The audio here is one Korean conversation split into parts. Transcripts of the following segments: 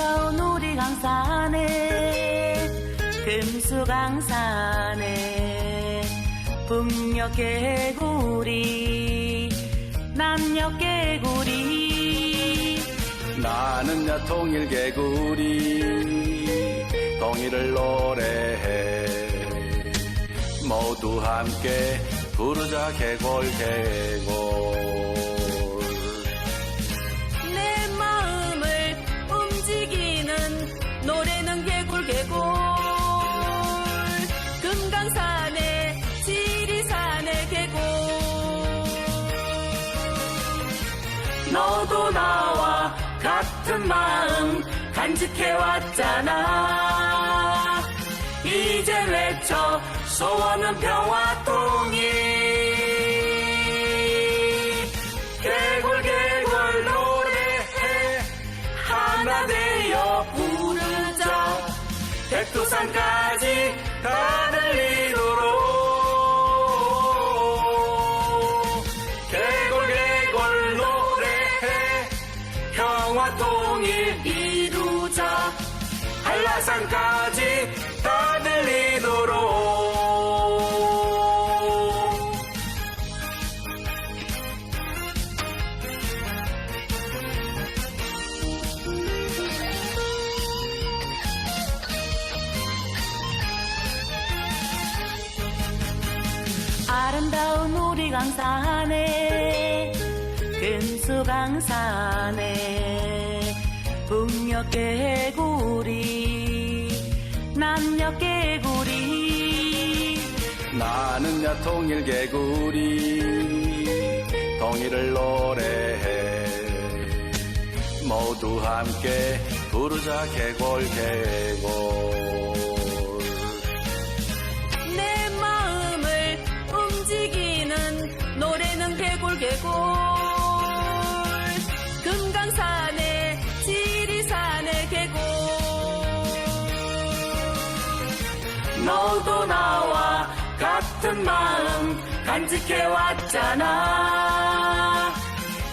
아름다운 우리 강산에 금수강산에 북녘 개구리 남녘 개구리 나는야 통일 개구리 통일을 노래해 모두 함께 부르자 개골 개골 내 마음을 움직이는 노래는 개굴 개굴 금강산에 지리산에 개굴 너도 나와 같은 마음 간직해왔잖아 이제 외쳐 소원은 평화 통일 개굴 개굴 노래해 하나 되어 부르자 백두산까지 다 들리도록 개굴 개굴 노래해 평화 통일 이루자 한라산까지 다 들리도록 아름다운 우리 강산에 금수강산에 북녘 개구리 남녘 개구리 나는야 통일 개구리 통일을 노래해 모두 함께 부르자 개골 개골 내 마음을 움직이는 노래는 개굴 개굴 금강산에 지리산에 개굴 너도 나와 같은 마음 간직해왔잖아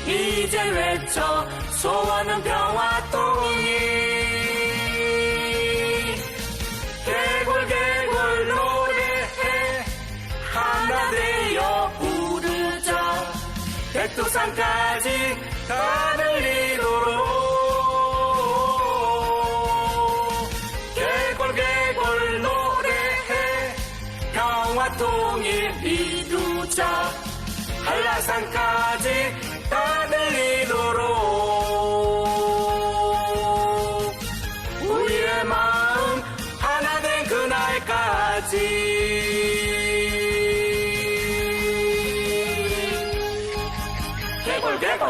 이제 외쳐 소원은 평화 통일 개굴 개굴 노래해 하나 되어 부르자 백두산까지 다 들리도록 개굴 개굴 노래해 평화 통일 이루자 한라산까지 다 들리도록 우리의 마음 하나 된 그날까지 개굴 개굴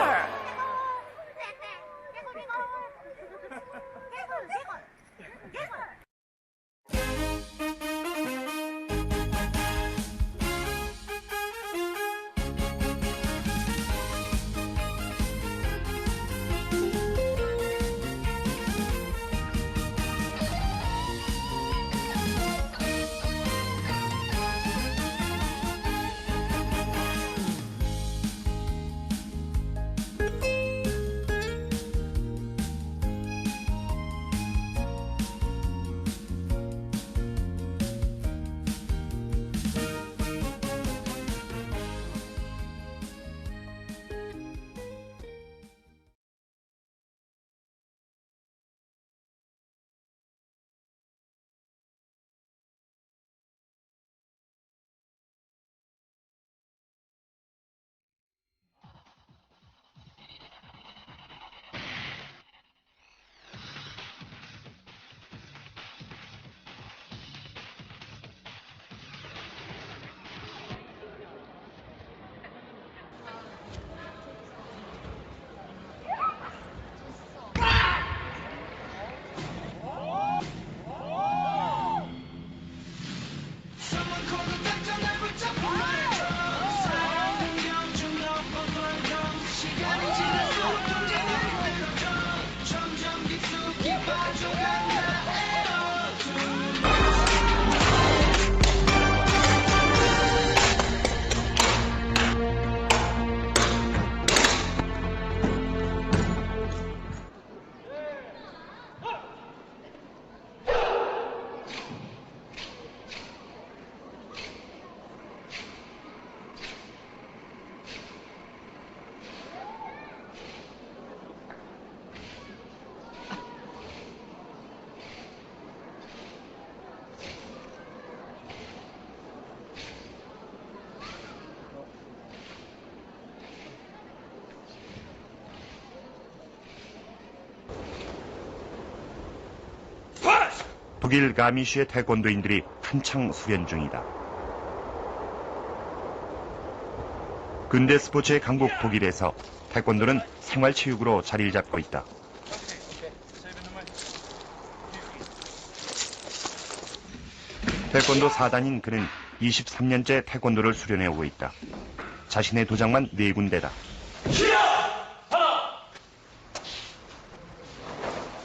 북일 가미시의 태권도인들이 한창 수련 중이다. 근대 스포츠의 강국 독일에서 태권도는 생활체육으로 자리를 잡고 있다. 태권도 4단인 그는 23년째 태권도를 수련해오고 있다. 자신의 도장만 4군데다.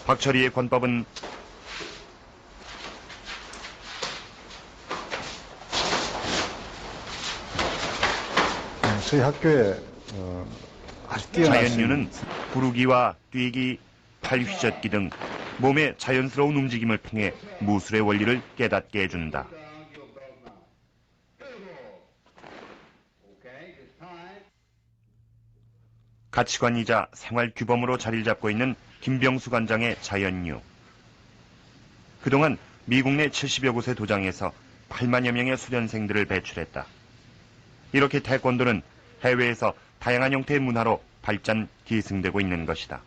박철희의 권법은 저희 학교에 아주 뛰어나신 자연류는 구르기와 뛰기, 팔 휘젓기 등 몸의 자연스러운 움직임을 통해 무술의 원리를 깨닫게 해준다. 가치관이자 생활 규범으로 자리를 잡고 있는 김병수 관장의 자연류. 그동안 미국 내 70여 곳의 도장에서 8만여 명의 수련생들을 배출했다. 이렇게 태권도는 해외에서 다양한 형태의 문화로 발전, 계승되고 있는 것이다.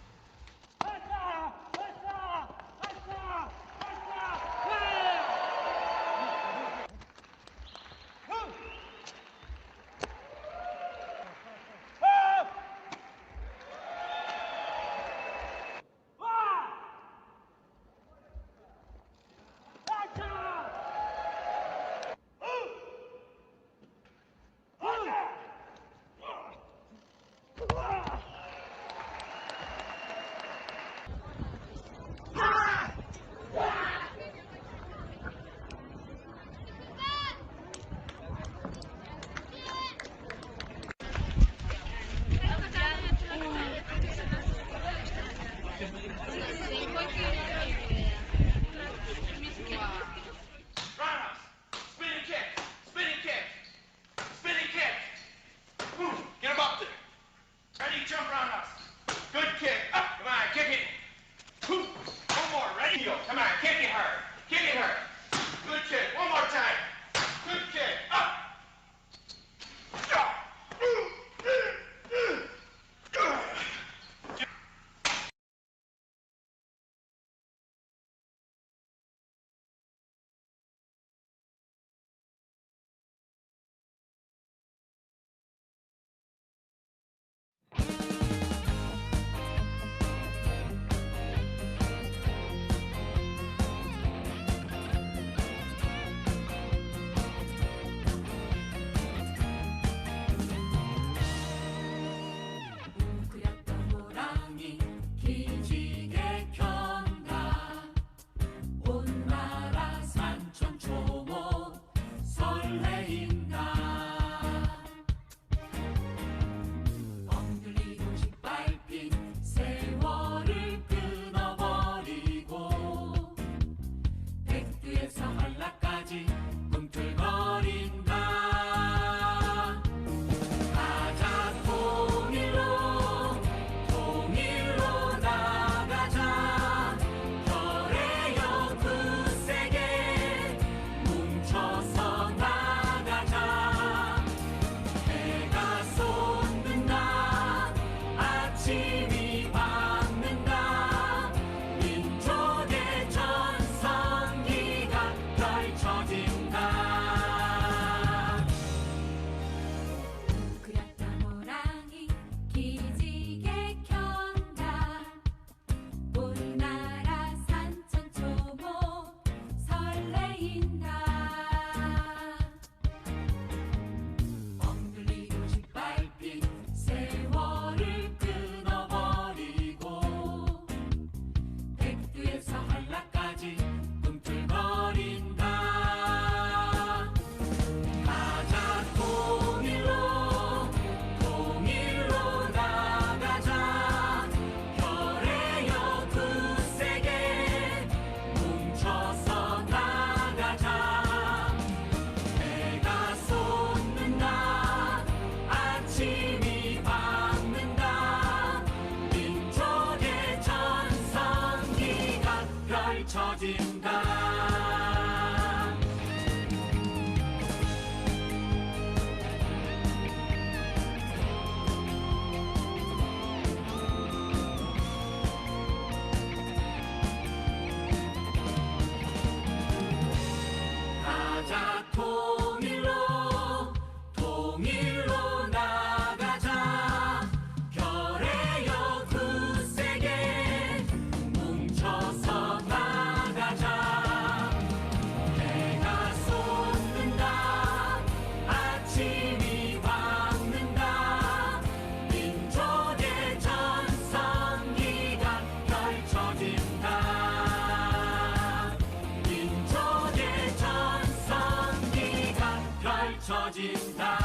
펼쳐진다.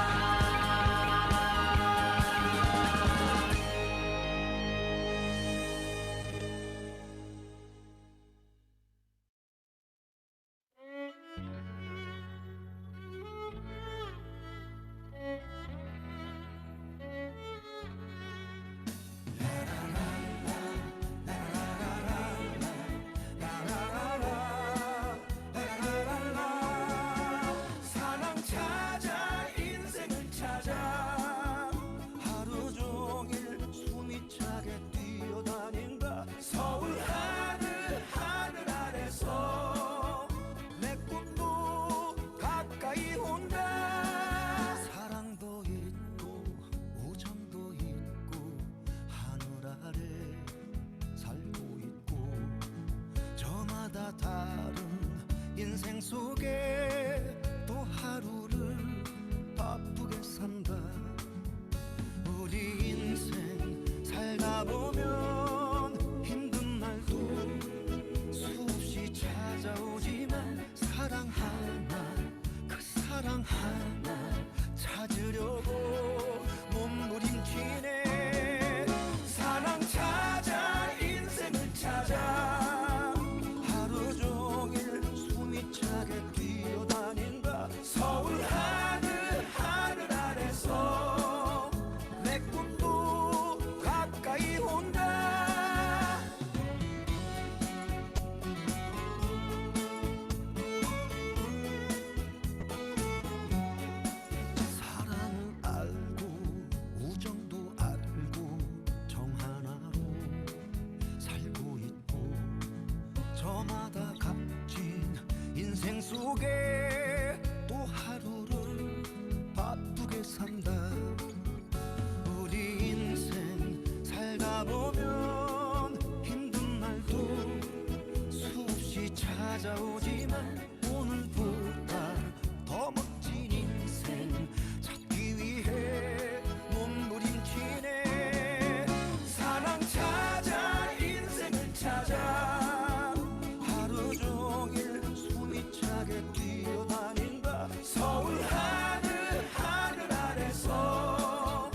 사랑 찾아 인생을 찾아 하루 종일 숨이 차게 뛰어다닌다. 서울 하늘 아래서 내 꿈도 가까이 온다. 사랑도 있고 우정도 있고 하늘 아래 살고 있고 저마다 다른 인생 속에 또 하루를 바쁘게 산다. 우리 인생 살다 보면 힘든 날도 수없이 찾아오지만 사랑 하나 그 사랑 하나 찾으려고 몸부림치네. 사랑 찾아 인생을 찾아 하루 종일 숨이 차게 뛰어다닌다. 서울 하늘 아래서 내 꿈도 가까이 온다. 사랑을 알고 우정도 알고 정 하나로 살고 있고 저마다 값진 인생 속에 또 하루를 바쁘게 산다. 우리 인생 살다 보면 힘든 날도 수없이 찾아오지만 오늘보다 더 멋진 인생 찾기 위해 몸부림치네. 사랑 찾아 인생을 찾아 하루 종일 숨이 차게 뛰어다닌다. 서울 하늘 아래서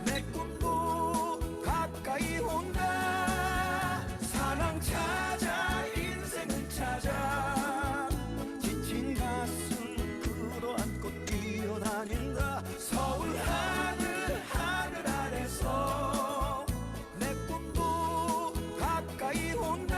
내 꿈도 가까이 온다. 사랑 찾아 인생을 찾아 지친 가슴 끌어안고 뛰어다닌다. 서울 하늘 아래서 내 꿈도 가까이 온다.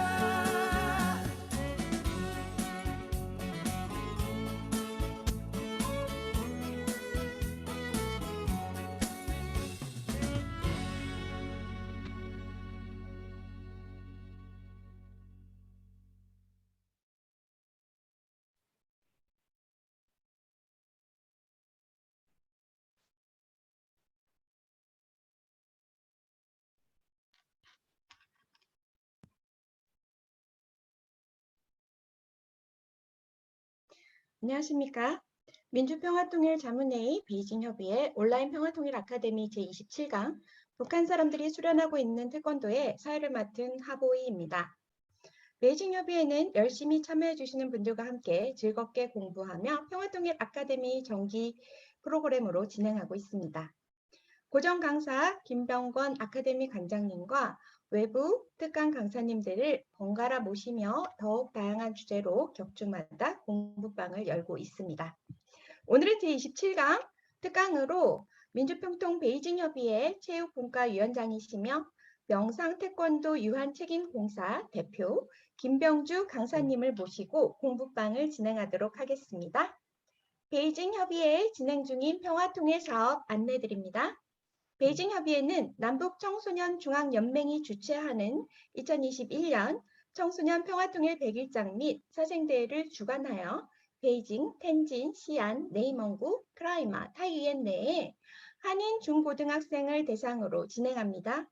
안녕하십니까. 민주평화통일 자문회의 베이징협의회 온라인 평화통일 아카데미 제27강 북한 사람들이 수련하고 있는 태권도의 사회를 맡은 하보이입니다. 베이징협의회는 열심히 참여해 주시는 분들과 함께 즐겁게 공부하며 평화통일 아카데미 정기 프로그램으로 진행하고 있습니다. 고정 강사 김병권 아카데미 관장님과 외부 특강 강사님들을 번갈아 모시며 더욱 다양한 주제로 격주마다 공부방을 열고 있습니다. 오늘은 제27강 특강으로 민주평통 베이징협의회 체육분과위원장이시며 명상태권도 유한책임공사 대표 김병주 강사님을 모시고 공부방을 진행하도록 하겠습니다. 베이징협의회 진행 중인 평화통일 사업 안내드립니다. 베이징협의회는 남북청소년중앙연맹이 주최하는 2021년 청소년 평화통일 100일장 및 사생대회를 주관하여 베이징, 텐진, 시안, 네이멍구, 크라이마, 타이유엔 내에 한인 중고등학생을 대상으로 진행합니다.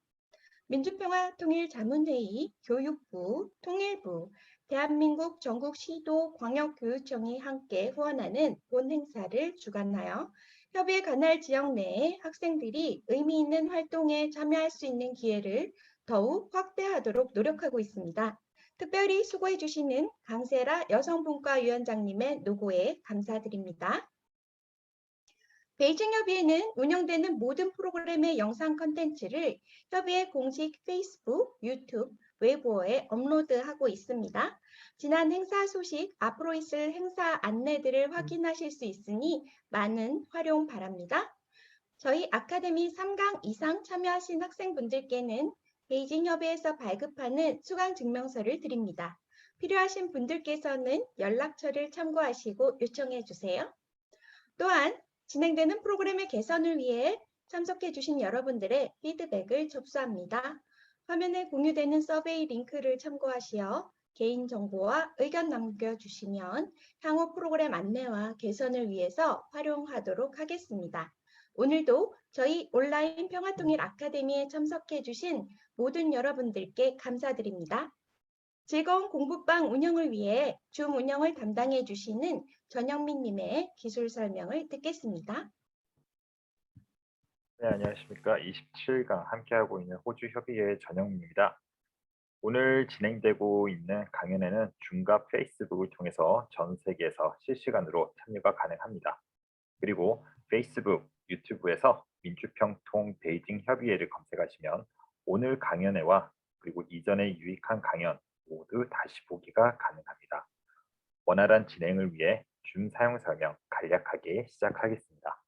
민주평화통일자문회의, 교육부, 통일부, 대한민국 전국시도 광역교육청이 함께 후원하는 본 행사를 주관하여 협의회 관할 지역 내에 학생들이 의미 있는 활동에 참여할 수 있는 기회를 더욱 확대하도록 노력하고 있습니다. 특별히 수고해 주시는 강세라 여성분과위원장님의 노고에 감사드립니다. 베이징 협의회는 운영되는 모든 프로그램의 영상 컨텐츠를 협의회 공식 페이스북, 유튜브, 웨이보어에 업로드하고 있습니다. 지난 행사 소식, 앞으로 있을 행사 안내들을 확인하실 수 있으니 많은 활용 바랍니다. 저희 아카데미 3강 이상 참여하신 학생분들께는 베이징 협의회에서 발급하는 수강 증명서를 드립니다. 필요하신 분들께서는 연락처를 참고하시고 요청해 주세요. 또한 진행되는 프로그램의 개선을 위해 참석해 주신 여러분들의 피드백을 접수합니다. 화면에 공유되는 서베이 링크를 참고하시어 개인정보와 의견 남겨주시면 향후 프로그램 안내와 개선을 위해서 활용하도록 하겠습니다. 오늘도 저희 온라인 평화통일 아카데미에 참석해 주신 모든 여러분들께 감사드립니다. 즐거운 공부방 운영을 위해 줌 운영을 담당해 주시는 전영민 님의 기술 설명을 듣겠습니다. 네, 안녕하십니까. 27강 함께하고 있는 호주협의회 전영민입니다. 오늘 진행되고 있는 강연에는 줌과 페이스북을 통해서 전 세계에서 실시간으로 참여가 가능합니다. 그리고 페이스북, 유튜브에서 민주평통 베이징 협의회를 검색하시면 오늘 강연회와 그리고 이전의 유익한 강연 모두 다시 보기가 가능합니다. 원활한 진행을 위해 줌 사용 설명 간략하게 시작하겠습니다.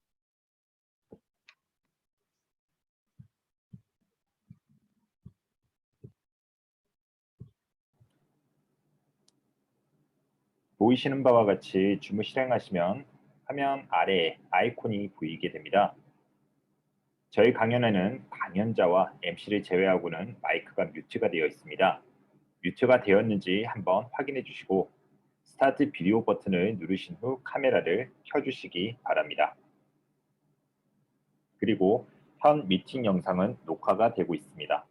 보이시는 바와 같이 줌을 실행하시면 화면 아래에 아이콘이 보이게 됩니다. 저희 강연에는 강연자와 MC를 제외하고는 마이크가 뮤트가 되어 있습니다. 뮤트가 되었는지 한번 확인해 주시고 스타트 비디오 버튼을 누르신 후 카메라를 켜주시기 바랍니다. 그리고 현 미팅 영상은 녹화가 되고 있습니다.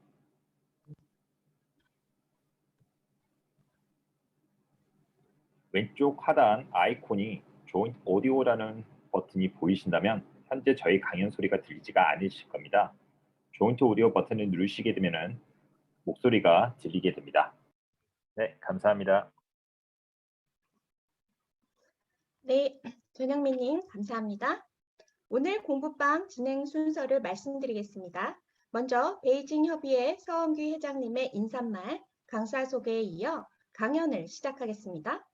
왼쪽 하단 아이콘이 조인트 오디오라는 버튼이 보이신다면 현재 저희 강연 소리가 들리지가 않으실 겁니다. 조인트 오디오 버튼을 누르시게 되면 목소리가 들리게 됩니다. 네, 감사합니다. 네, 전영민님 감사합니다. 오늘 공부방 진행 순서를 말씀드리겠습니다. 먼저 베이징 협의회 서원규 회장님의 인사말, 강사 소개에 이어 강연을 시작하겠습니다.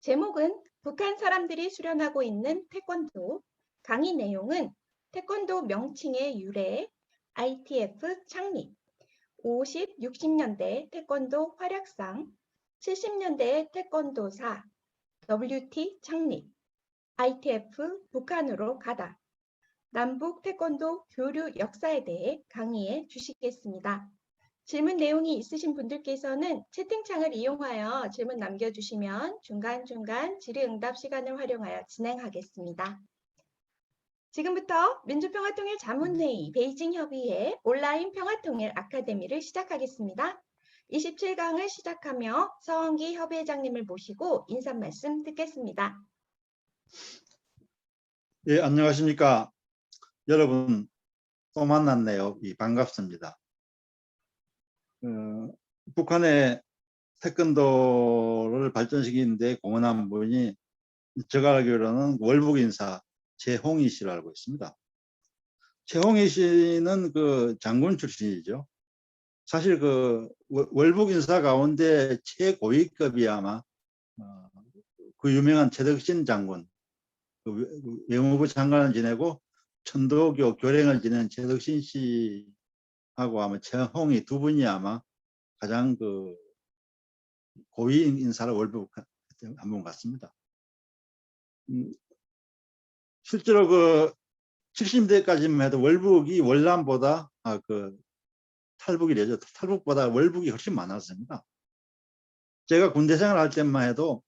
제목은 북한 사람들이 수련하고 있는 태권도, 강의 내용은 태권도 명칭의 유래, ITF 창립, 50, 60년대 태권도 활약상, 70년대 태권도사, WT 창립, ITF 북한으로 가다, 남북 태권도 교류 역사에 대해 강의해 주시겠습니다. 질문 내용이 있으신 분들께서는 채팅창을 이용하여 질문 남겨주시면 중간중간 질의응답 시간을 활용하여 진행하겠습니다. 지금부터 민주평화통일 자문회의 베이징 협의회 온라인 평화통일 아카데미를 시작하겠습니다. 27강을 시작하며 서원기 협의회장님을 모시고 인사 말씀 듣겠습니다. 예, 안녕하십니까. 여러분 또 만났네요. 반갑습니다. 북한의 태권도를 발전시키는데 공헌한 분이 제가 알기로는 월북 인사 최홍희 씨를 알고 있습니다. 최홍희 씨는 그 장군 출신이죠. 사실 그 월북 인사 가운데 최고위급이 아마 그 유명한 최덕신 장군, 그 외무부 장관을 지내고 천도교 교령을 지낸 최덕신 씨하고 아마 최홍희 두 분이 아마 가장 그 고위 인사를 월북한 분 같습니다. 실제로 그 70대까지만 해도 월북이 월남보다 그 탈북이래죠. 탈북보다 월북이 훨씬 많았습니다. 제가 군대 생활할 때만 해도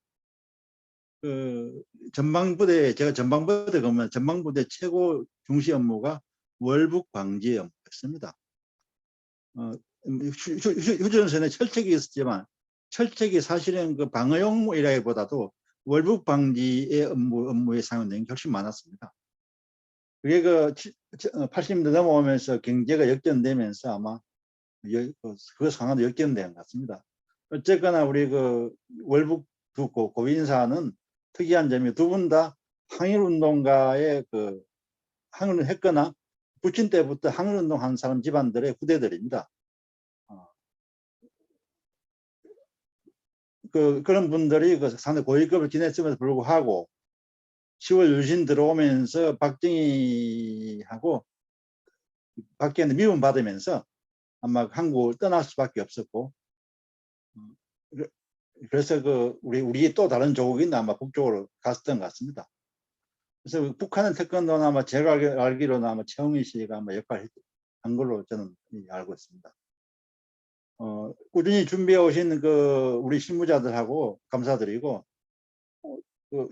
그 전방부대, 제가 전방부대 가면 전방부대 최고 중시 업무가 월북 방지 업무였습니다. 휴전선에 철책이 있었지만 철책이 사실은 그 방어용이라기보다도 월북 방지의 업무에 사용된 게 훨씬 많았습니다. 그게 그 80년대 넘어오면서 경제가 역전되면서 아마 그 상황도 역전된 것 같습니다. 어쨌거나 우리 그 월북 두 고위 인사는 특이한 점이 두 분 다 항일운동가의 그 항일을 했거나 부친 때부터 항일운동 한 사람 집안들의 후대들입니다. 그런 분들이 그 상당히 고위급을 지냈음에도 불구하고 10월 유신 들어오면서 박정희하고 박정희한테 미움받으면서 아마 한국을 떠날 수밖에 없었고, 그래서 우리 또 다른 조국인데 아마 북쪽으로 갔었던 것 같습니다. 그래서 북한의 태권도는 아마 제가 알기로는 아마 최홍희 씨가 아마 역할을 한 걸로 저는 알고 있습니다. 꾸준히 준비해 오신 우리 실무자들하고 감사드리고,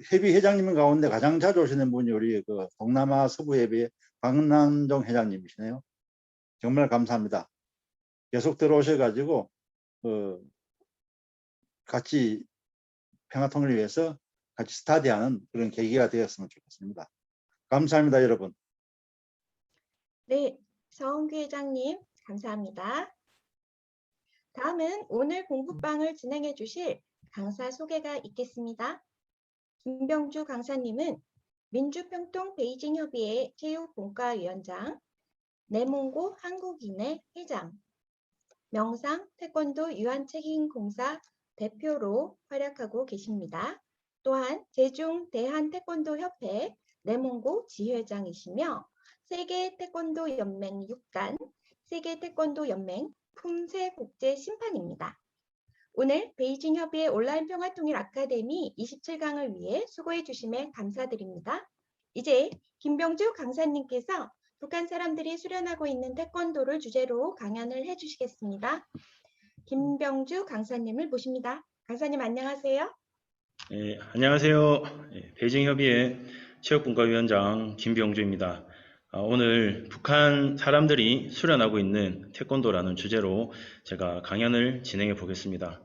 협의 회장님 가운데 가장 자주 오시는 분이 우리 동남아 서부협의 박남종 회장님이시네요. 정말 감사합니다. 계속 들어오셔가지고 같이 평화통일을 위해서 같이 스타디하는 그런 계기가 되었으면 좋겠습니다. 감사합니다, 여러분. 네, 서홍규 회장님 감사합니다. 다음은 오늘 공부방을 진행해 주실 강사 소개가 있겠습니다. 김병주 강사님은 민주평통 베이징협의회 체육본과위원장, 내몽고 한국인의 회장, 명상 태권도 유한책임공사 대표로 활약하고 계십니다. 또한 제중 대한태권도협회 내몽고 지회장이시며 세계태권도연맹 6간, 세계태권도연맹 품새국제심판입니다. 오늘 베이징협의회 온라인 평화통일 아카데미 27강을 위해 수고해 주심에 감사드립니다. 이제 김병주 강사님께서 북한 사람들이 수련하고 있는 태권도를 주제로 강연을 해주시겠습니다. 김병주 강사님을 모십니다. 강사님 안녕하세요. 네, 안녕하세요. 베이징협의회 체육분과위원장 김병주입니다. 오늘 북한 사람들이 수련하고 있는 태권도라는 주제로 제가 강연을 진행해 보겠습니다.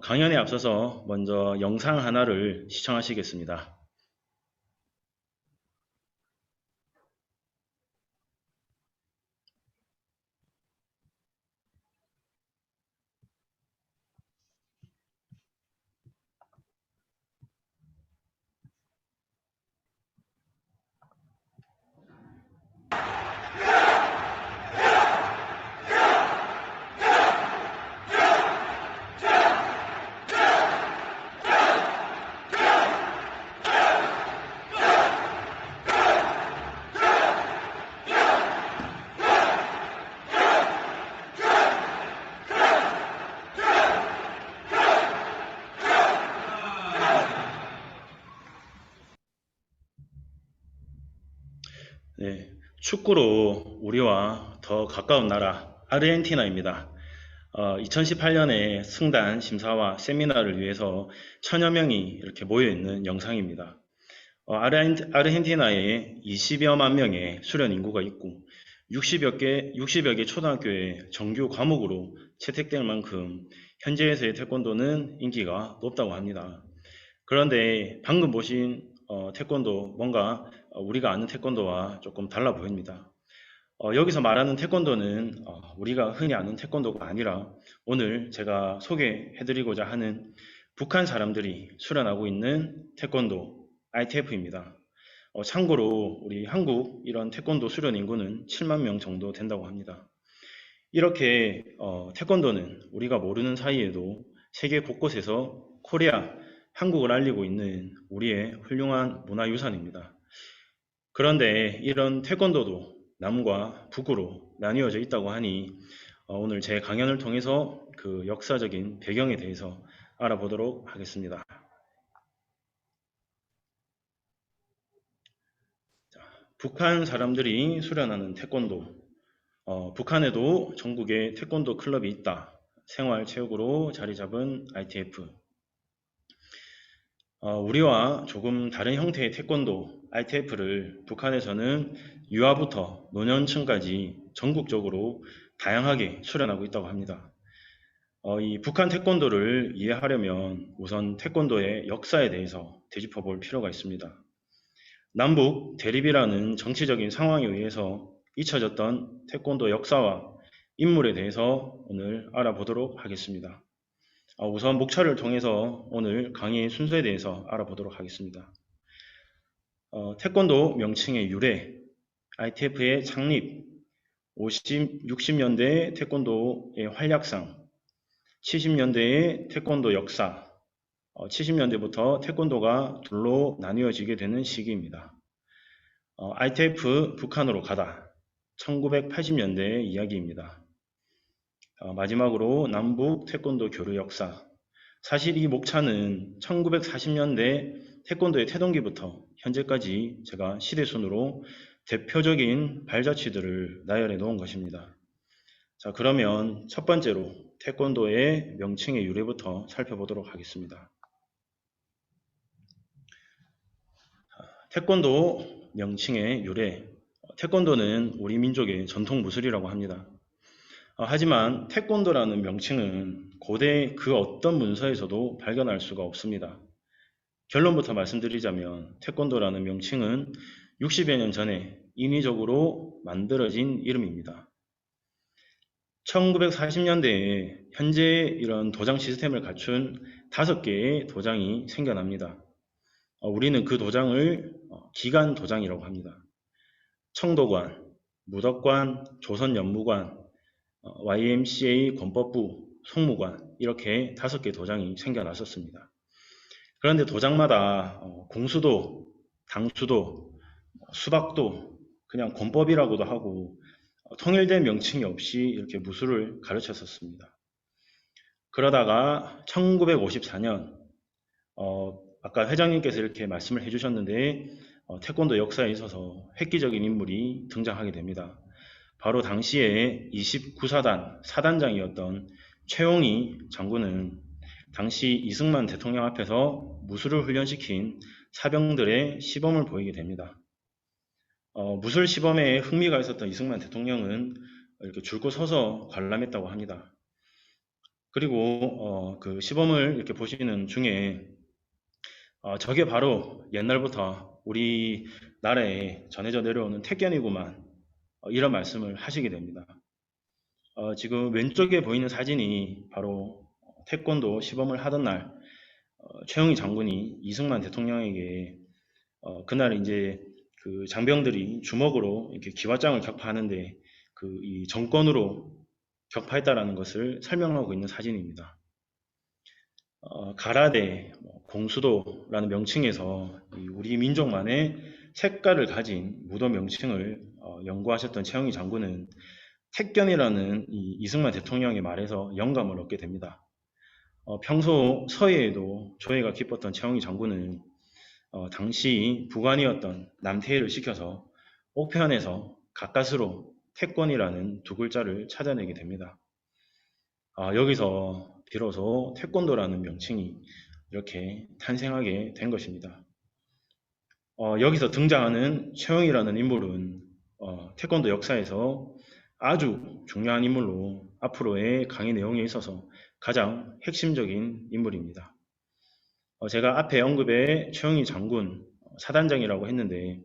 강연에 앞서서 먼저 영상 하나를 시청하시겠습니다. 네, 축구로 우리와 더 가까운 나라 아르헨티나입니다. 2018년에 승단 심사와 세미나를 위해서 1000여 명이 이렇게 모여있는 영상입니다. 아르헨티나에 20여만 명의 수련 인구가 있고 60여 개 초등학교에 정규 과목으로 채택될 만큼 현지에서의 태권도는 인기가 높다고 합니다. 그런데 방금 보신 태권도 뭔가 우리가 아는 태권도와 조금 달라 보입니다. 여기서 말하는 태권도는 우리가 흔히 아는 태권도가 아니라 오늘 제가 소개해드리고자 하는 북한 사람들이 수련하고 있는 태권도 ITF입니다. 참고로 우리 한국 이런 태권도 수련 인구는 7만 명 정도 된다고 합니다. 이렇게 태권도는 우리가 모르는 사이에도 세계 곳곳에서 코리아, 한국을 알리고 있는 우리의 훌륭한 문화유산입니다. 그런데 이런 태권도도 남과 북으로 나뉘어져 있다고 하니 오늘 제 강연을 통해서 그 역사적인 배경에 대해서 알아보도록 하겠습니다. 북한 사람들이 수련하는 태권도. 북한에도 전국에 태권도 클럽이 있다. 생활체육으로 자리 잡은 ITF. 우리와 조금 다른 형태의 태권도 ITF를 북한에서는 유아부터 노년층까지 전국적으로 다양하게 수련하고 있다고 합니다. 이 북한 태권도를 이해하려면 우선 태권도의 역사에 대해서 되짚어 볼 필요가 있습니다. 남북 대립이라는 정치적인 상황에 의해서 잊혀졌던 태권도 역사와 인물에 대해서 오늘 알아보도록 하겠습니다. 우선 목차를 통해서 오늘 강의 순서에 대해서 알아보도록 하겠습니다. 태권도 명칭의 유래, ITF의 창립, 60년대 태권도의 활약상, 70년대의 태권도 역사, 70년대부터 태권도가 둘로 나뉘어지게 되는 시기입니다. ITF 북한으로 가다, 1980년대의 이야기입니다. 마지막으로 남북 태권도 교류 역사. 사실 이 목차는 1940년대 태권도의 태동기부터 현재까지 제가 시대순으로 대표적인 발자취들을 나열해 놓은 것입니다. 자, 그러면 첫 번째로 태권도의 명칭의 유래부터 살펴보도록 하겠습니다. 태권도 명칭의 유래. 태권도는 우리 민족의 전통 무술이라고 합니다. 하지만 태권도라는 명칭은 고대 그 어떤 문서에서도 발견할 수가 없습니다. 결론부터 말씀드리자면 태권도라는 명칭은 60여 년 전에 인위적으로 만들어진 이름입니다. 1940년대에 현재 이런 도장 시스템을 갖춘 5개의 도장이 생겨납니다. 우리는 그 도장을 기관 도장이라고 합니다. 청도관, 무덕관, 조선연무관, YMCA 권법부, 송무관 이렇게 5개 도장이 생겨났었습니다. 그런데 도장마다 공수도, 당수도, 수박도, 그냥 권법이라고도 하고 통일된 명칭이 없이 이렇게 무술을 가르쳤었습니다. 그러다가 1954년 아까 회장님께서 이렇게 말씀을 해주셨는데 태권도 역사에 있어서 획기적인 인물이 등장하게 됩니다. 바로 당시에 29사단 사단장이었던 최홍희 장군은 당시 이승만 대통령 앞에서 무술을 훈련시킨 사병들의 시범을 보이게 됩니다. 무술 시범에 흥미가 있었던 이승만 대통령은 이렇게 줄곧 서서 관람했다고 합니다. 그리고 그 시범을 이렇게 보시는 중에 저게 바로 옛날부터 우리나라에 전해져 내려오는 택견이구만, 이런 말씀을 하시게 됩니다. 지금 왼쪽에 보이는 사진이 바로 태권도 시범을 하던 날 최홍희 장군이 이승만 대통령에게 그날 이제 그 장병들이 주먹으로 이렇게 기와장을 격파하는데 이 정권으로 격파했다라는 것을 설명하고 있는 사진입니다. 가라데, 공수도라는 명칭에서 우리 민족만의 색깔을 가진 무도 명칭을 연구하셨던 최홍희 장군은 택견이라는 이승만 대통령의 말에서 영감을 얻게 됩니다. 평소 서예에도 조예가 깊었던 최홍희 장군은 당시 부관이었던 남태일을 시켜서 옥편에서 가까스로 태권이라는 두 글자를 찾아내게 됩니다. 여기서 비로소 태권도라는 명칭이 이렇게 탄생하게 된 것입니다. 여기서 등장하는 최홍이라는 인물은 태권도 역사에서 아주 중요한 인물로 앞으로의 강의 내용에 있어서 가장 핵심적인 인물입니다. 제가 앞에 언급의 최홍희 장군 사단장이라고 했는데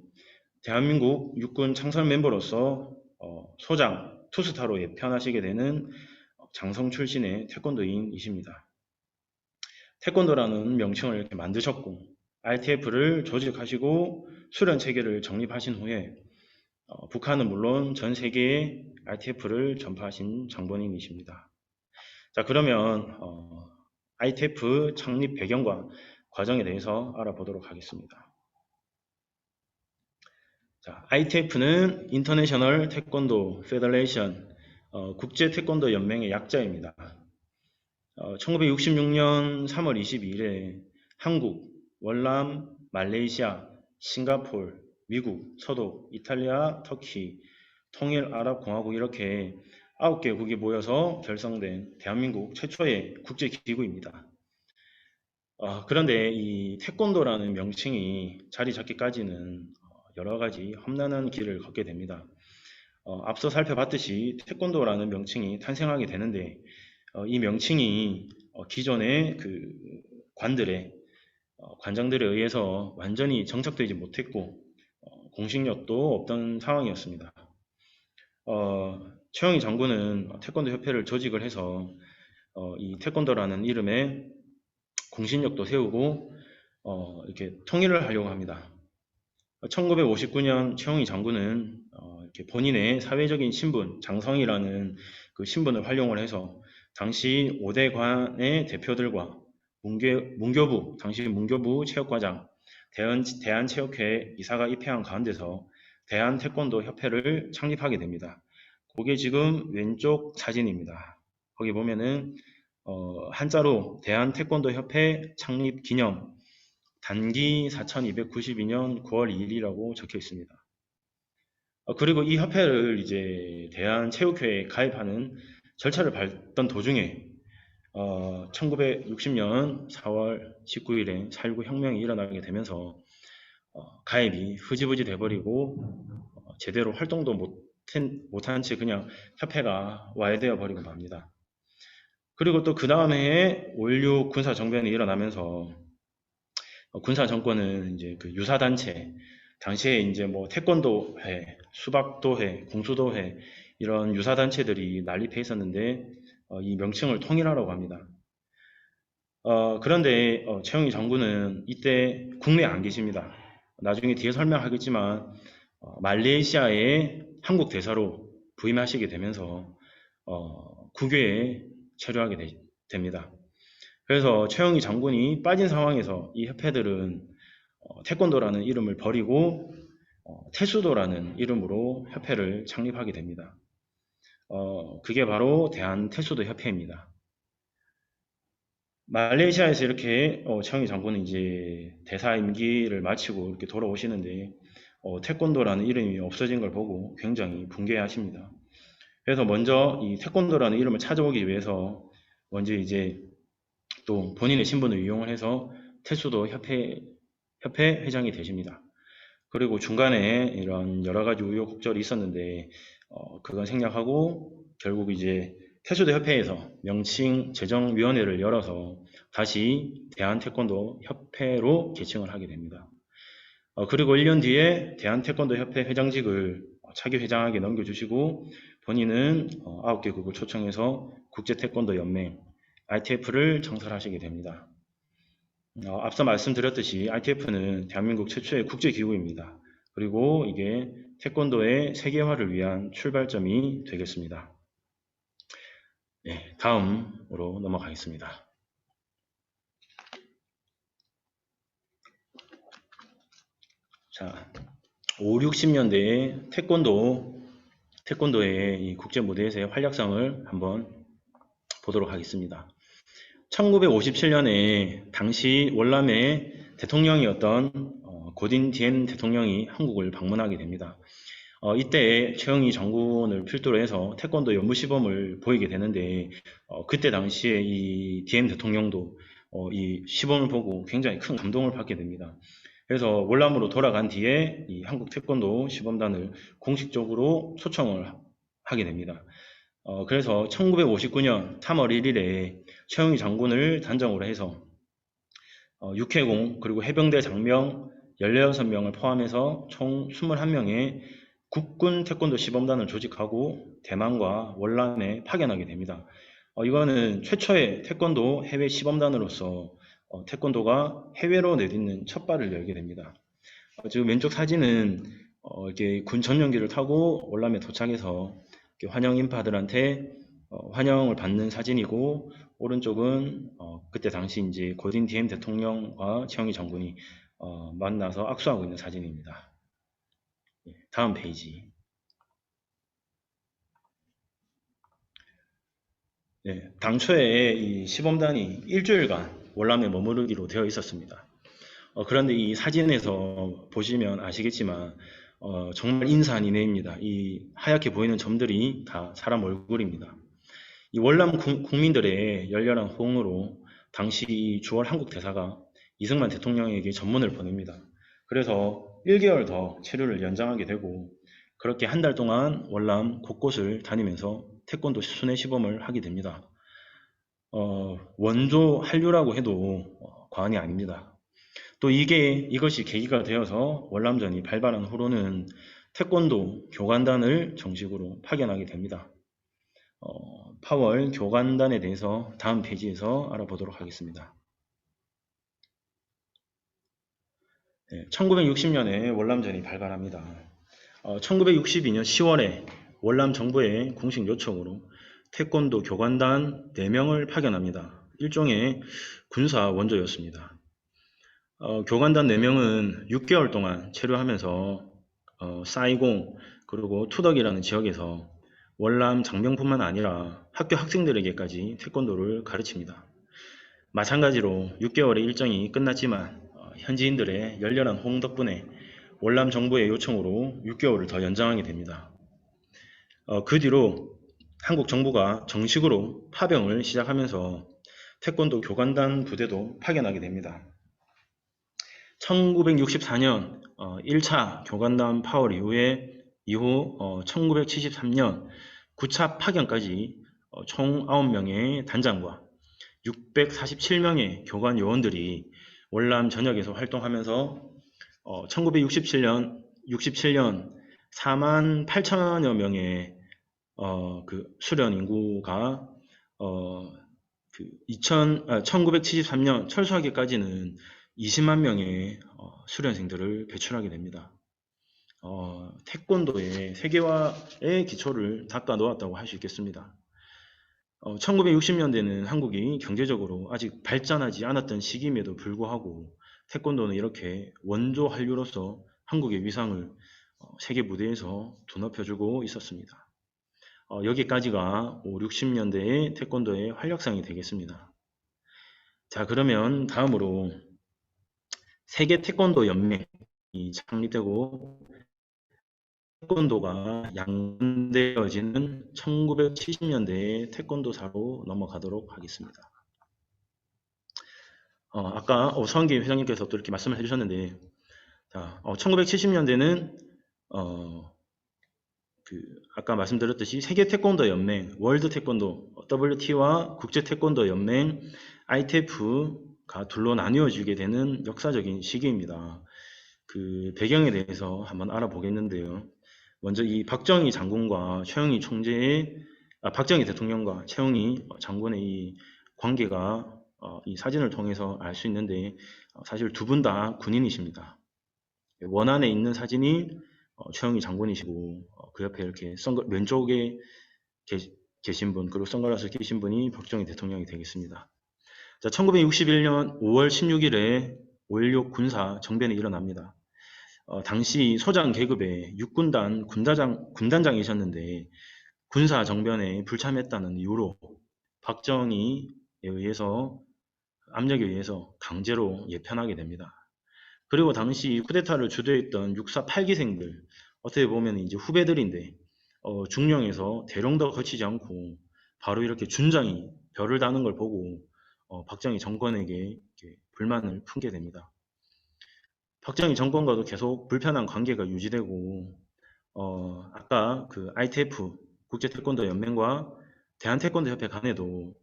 대한민국 육군 창설 멤버로서 소장, 투스타로 예편하시게 되는 장성 출신의 태권도인이십니다. 태권도라는 명칭을 이렇게 만드셨고 ITF를 조직하시고 수련 체계를 정립하신 후에 북한은 물론 전 세계에 ITF를 전파하신 장본인이십니다. 자, 그러면 ITF 창립 배경과 과정에 대해서 알아보도록 하겠습니다. 자, ITF는 인터내셔널 태권도 페더레이션, 국제 태권도 연맹의 약자입니다. 1966년 3월 22일에 한국, 월남, 말레이시아, 싱가포르, 미국, 서독, 이탈리아, 터키, 통일아랍공화국 이렇게 9개국이 모여서 결성된 대한민국 최초의 국제기구입니다. 그런데 이 태권도라는 명칭이 자리 잡기까지는 여러 가지 험난한 길을 걷게 됩니다. 앞서 살펴봤듯이 태권도라는 명칭이 탄생하게 되는데 이 명칭이 기존의 그 관장들에 의해서 완전히 정착되지 못했고 공식력도 없던 상황이었습니다. 최홍희 장군은 태권도 협회를 조직을 해서 이 태권도라는 이름에 공신력도 세우고 이렇게 통일을 하려고 합니다. 1959년 최홍희 장군은 이렇게 본인의 사회적인 신분, 장성이라는 그 신분을 활용을 해서 당시 5대 관의 대표들과 문교부, 당시 문교부 체육과장, 대한체육회 이사가 입회한 가운데서 대한태권도협회를 창립하게 됩니다. 그게 지금 왼쪽 사진입니다. 거기 보면은 한자로 대한태권도협회 창립 기념 단기 4292년 9월 2일이라고 적혀 있습니다. 그리고 이 협회를 이제 대한체육회에 가입하는 절차를 밟던 도중에 1960년 4월 19일에 4.19 혁명이 일어나게 되면서 가입이 흐지부지 돼버리고 제대로 활동도 못한 채 그냥 협회가 와해되어 버리고 맙니다. 그리고 또 그 다음 해에 5.16 군사정변이 일어나면서 군사 정권은 이제 그 유사단체, 당시에 이제 뭐 태권도회, 수박도회, 공수도회 이런 유사단체들이 난립해 있었는데 이 명칭을 통일하라고 합니다. 그런데 최홍희 장군은 이때 국내에 안 계십니다. 나중에 뒤에 설명하겠지만 말레이시아의 한국 대사로 부임하시게 되면서 국외에 체류하게 됩니다. 그래서 최홍희 장군이 빠진 상황에서 이 협회들은 태권도라는 이름을 버리고 태수도라는 이름으로 협회를 창립하게 됩니다. 그게 바로 대한태수도 협회입니다. 말레이시아에서 이렇게 최홍희 장군은 이제 대사 임기를 마치고 이렇게 돌아오시는데 태권도라는 이름이 없어진 걸 보고 굉장히 분개하십니다. 그래서 먼저 이 태권도라는 이름을 찾아오기 위해서 먼저 이제 또 본인의 신분을 이용을 해서 태수도 협회 회장이 되십니다. 그리고 중간에 이런 여러 가지 우여곡절이 있었는데 그건 생략하고 결국 이제 태수도 협회에서 명칭 제정위원회를 열어서 다시 대한태권도 협회로 개칭을 하게 됩니다. 그리고 1년 뒤에 대한태권도 협회 회장직을 차기 회장에게 넘겨주시고 본인은 9개국을 초청해서 국제태권도연맹 ITF를 창설하시게 됩니다. 앞서 말씀드렸듯이 ITF는 대한민국 최초의 국제기구입니다. 그리고 이게 태권도의 세계화를 위한 출발점이 되겠습니다. 네, 다음으로 넘어가겠습니다. 자, 5, 60년대에 태권도의 이 국제 무대에서의 활약상을 한번 보도록 하겠습니다. 1957년에 당시 월남의 대통령이었던 고딘 디엔 대통령이 한국을 방문하게 됩니다. 이때 최홍희 장군을 필두로 해서 태권도 연무시범을 보이게 되는데 그때 당시에 이 디엔 대통령도 이 시범을 보고 굉장히 큰 감동을 받게 됩니다. 그래서 월남으로 돌아간 뒤에 이 한국 태권도 시범단을 공식적으로 초청을 하게 됩니다. 그래서 1959년 3월 1일에 최홍희 장군을 단장으로 해서 육해공 그리고 해병대 장병 16명을 포함해서 총 21명의 국군 태권도 시범단을 조직하고 대만과 월남에 파견하게 됩니다. 이거는 최초의 태권도 해외 시범단으로서 태권도가 해외로 내딛는 첫 발을 열게 됩니다. 지금 왼쪽 사진은 이렇게 군 전용기를 타고 월남에 도착해서 환영 인파들한테 환영을 받는 사진이고 오른쪽은 그때 당시 이제 고딘 디엔 대통령과 최홍희 장군이 만나서 악수하고 있는 사진입니다. 다음 페이지. 네, 당초에 이 시범단이 일주일간 월남에 머무르기로 되어 있었습니다. 그런데 이 사진에서 보시면 아시겠지만 정말 인산인해입니다. 이 하얗게 보이는 점들이 다 사람 얼굴입니다. 이 월남 국민들의 열렬한 호응으로 당시 주월 한국 대사가 이승만 대통령에게 전문을 보냅니다. 그래서 1개월 더 체류를 연장하게 되고 그렇게 한 달 동안 월남 곳곳을 다니면서 태권도 순회 시범을 하게 됩니다. 원조 한류라고 해도 과언이 아닙니다. 또 이것이 계기가 되어서 월남전이 발발한 후로는 태권도 교관단을 정식으로 파견하게 됩니다. 파월 교관단에 대해서 다음 페이지에서 알아보도록 하겠습니다. 1960년에 월남전이 발발합니다. 1962년 10월에 월남 정부의 공식 요청으로 태권도 교관단 4명을 파견합니다. 일종의 군사 원조였습니다. 교관단 4명은 6개월 동안 체류하면서 사이공 그리고 투덕이라는 지역에서 월남 장병뿐만 아니라 학교 학생들에게까지 태권도를 가르칩니다. 마찬가지로 6개월의 일정이 끝났지만 현지인들의 열렬한 호응 덕분에 월남 정부의 요청으로 6개월을 더 연장하게 됩니다. 그 뒤로 한국 정부가 정식으로 파병을 시작하면서 태권도 교관단 부대도 파견하게 됩니다. 1964년 1차 교관단 파월 이후 1973년 9차 파견까지 총 9명의 단장과 647명의 교관 요원들이 월남 전역에서 활동하면서 1967년 4만 8천여 명의 그 수련 인구가 1973년 철수하기까지는 20만 명의 수련생들을 배출하게 됩니다. 태권도의 세계화의 기초를 닦아 놓았다고 할 수 있겠습니다. 1960년대는 한국이 경제적으로 아직 발전하지 않았던 시기임에도 불구하고 태권도는 이렇게 원조 한류로서 한국의 위상을 세계 무대에서 드높여주고 있었습니다. 여기까지가 5, 60년대의 태권도의 활약상이 되겠습니다. 자, 그러면 다음으로 세계 태권도 연맹이 창립되고 태권도가 양분되어지는 1970년대의 태권도사로 넘어가도록 하겠습니다. 아까 서은기 회장님께서 또 이렇게 말씀을 해주셨는데, 자, 1970년대는 아까 말씀드렸듯이 세계 태권도 연맹, 월드 태권도 WT와 국제 태권도 연맹 ITF가 둘로 나뉘어지게 되는 역사적인 시기입니다. 그 배경에 대해서 한번 알아보겠는데요. 먼저 이 박정희 장군과 최영희 박정희 대통령과 최영희 장군의 이 관계가 이 사진을 통해서 알 수 있는데 사실 두 분 다 군인이십니다. 원안에 있는 사진이 최영희 장군이시고 그 옆에 이렇게 왼쪽에 계신 분 그리고 선글라스 끼신 분이 박정희 대통령이 되겠습니다. 자, 1961년 5월 16일에 5.16 군사 정변이 일어납니다. 당시 소장 계급의 육군단 군단장이셨는데 군사 정변에 불참했다는 이유로 박정희에 의해서 압력에 의해서 강제로 예편하게 됩니다. 그리고 당시 쿠데타를 주도했던 육사 8기생들 어떻게 보면 이제 후배들인데 중령에서 대령도 거치지 않고 바로 이렇게 준장이 별을 다는 걸 보고 박정희 정권에게 불만을 품게 됩니다. 박정희 정권과도 계속 불편한 관계가 유지되고 아까 그 ITF 국제태권도연맹과 대한태권도협회 간에도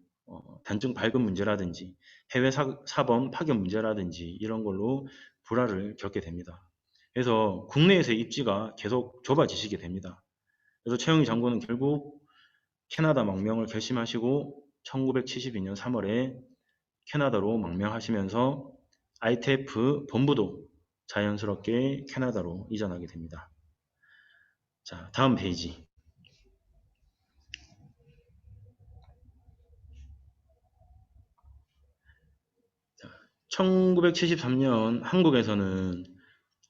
단증 발급 문제라든지 해외 사범 파견 문제라든지 이런 걸로 불화를 겪게 됩니다. 그래서 국내에서의 입지가 계속 좁아지시게 됩니다. 그래서 최영희 장군은 결국 캐나다 망명을 결심하시고 1972년 3월에 캐나다로 망명하시면서 ITF 본부도 자연스럽게 캐나다로 이전하게 됩니다. 자, 다음 페이지. 자, 1973년 한국에서는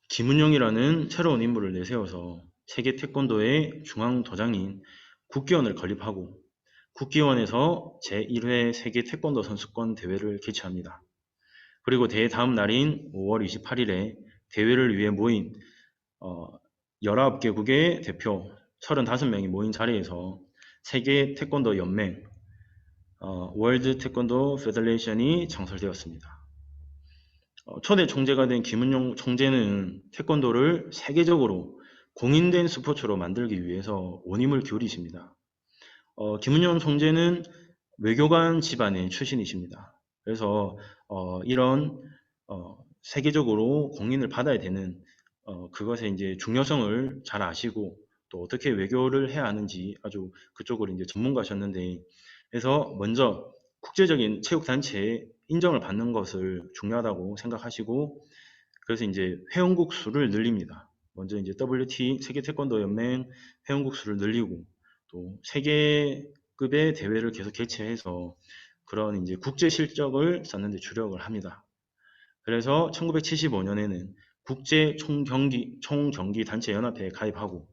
김은용이라는 새로운 인물을 내세워서 세계 태권도의 중앙 도장인 국기원을 건립하고 국기원에서 제1회 세계 태권도 선수권 대회를 개최합니다. 그리고 대회 다음 날인 5월 28일에 대회를 위해 모인 19개국의 대표 35명이 모인 자리에서 세계 태권도 연맹 월드 태권도 페더레이션이 창설되었습니다. 초대 총재가 된 김은용 총재는 태권도를 세계적으로 공인된 스포츠로 만들기 위해서 온 힘을 기울이십니다. 김은용 총재는 외교관 집안의 출신이십니다. 그래서 이런 세계적으로 공인을 받아야 되는 그것의 이제 중요성을 잘 아시고 또 어떻게 외교를 해야 하는지 아주 그쪽으로 이제 전문가셨는데, 그래서 먼저 국제적인 체육단체의 인정을 받는 것을 중요하다고 생각하시고 그래서 이제 회원국 수를 늘립니다. 먼저 이제 WT 세계 태권도 연맹 회원국 수를 늘리고 또 세계급의 대회를 계속 개최해서 그런 이제 국제 실적을 쌓는 데 주력을 합니다. 그래서 1975년에는 국제 총경기 단체 연합회에 가입하고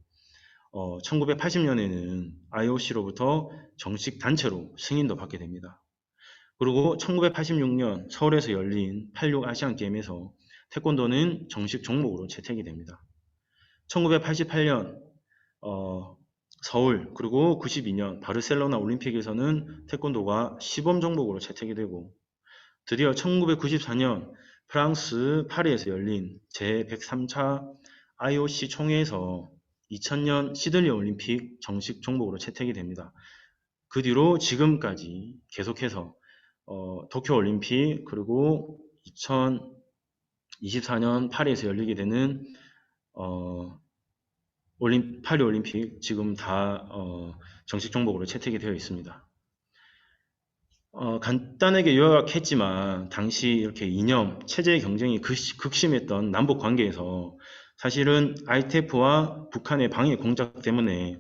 1980년에는 IOC로부터 정식 단체로 승인도 받게 됩니다. 그리고 1986년 서울에서 열린 86 아시안 게임에서 태권도는 정식 종목으로 채택이 됩니다. 1988년 서울 그리고 92년 바르셀로나 올림픽에서는 태권도가 시범 종목으로 채택이 되고 드디어 1994년 프랑스 파리에서 열린 제103차 IOC 총회에서 2000년 시드니 올림픽 정식 종목으로 채택이 됩니다. 그 뒤로 지금까지 계속해서 도쿄 올림픽 그리고 2024년 파리에서 열리게 되는 파리 올림픽 지금 다 정식 종목으로 채택이 되어 있습니다. 간단하게 요약했지만 당시 이렇게 이념, 체제 경쟁이 극심했던 남북 관계에서 사실은 ITF와 북한의 방해 공작 때문에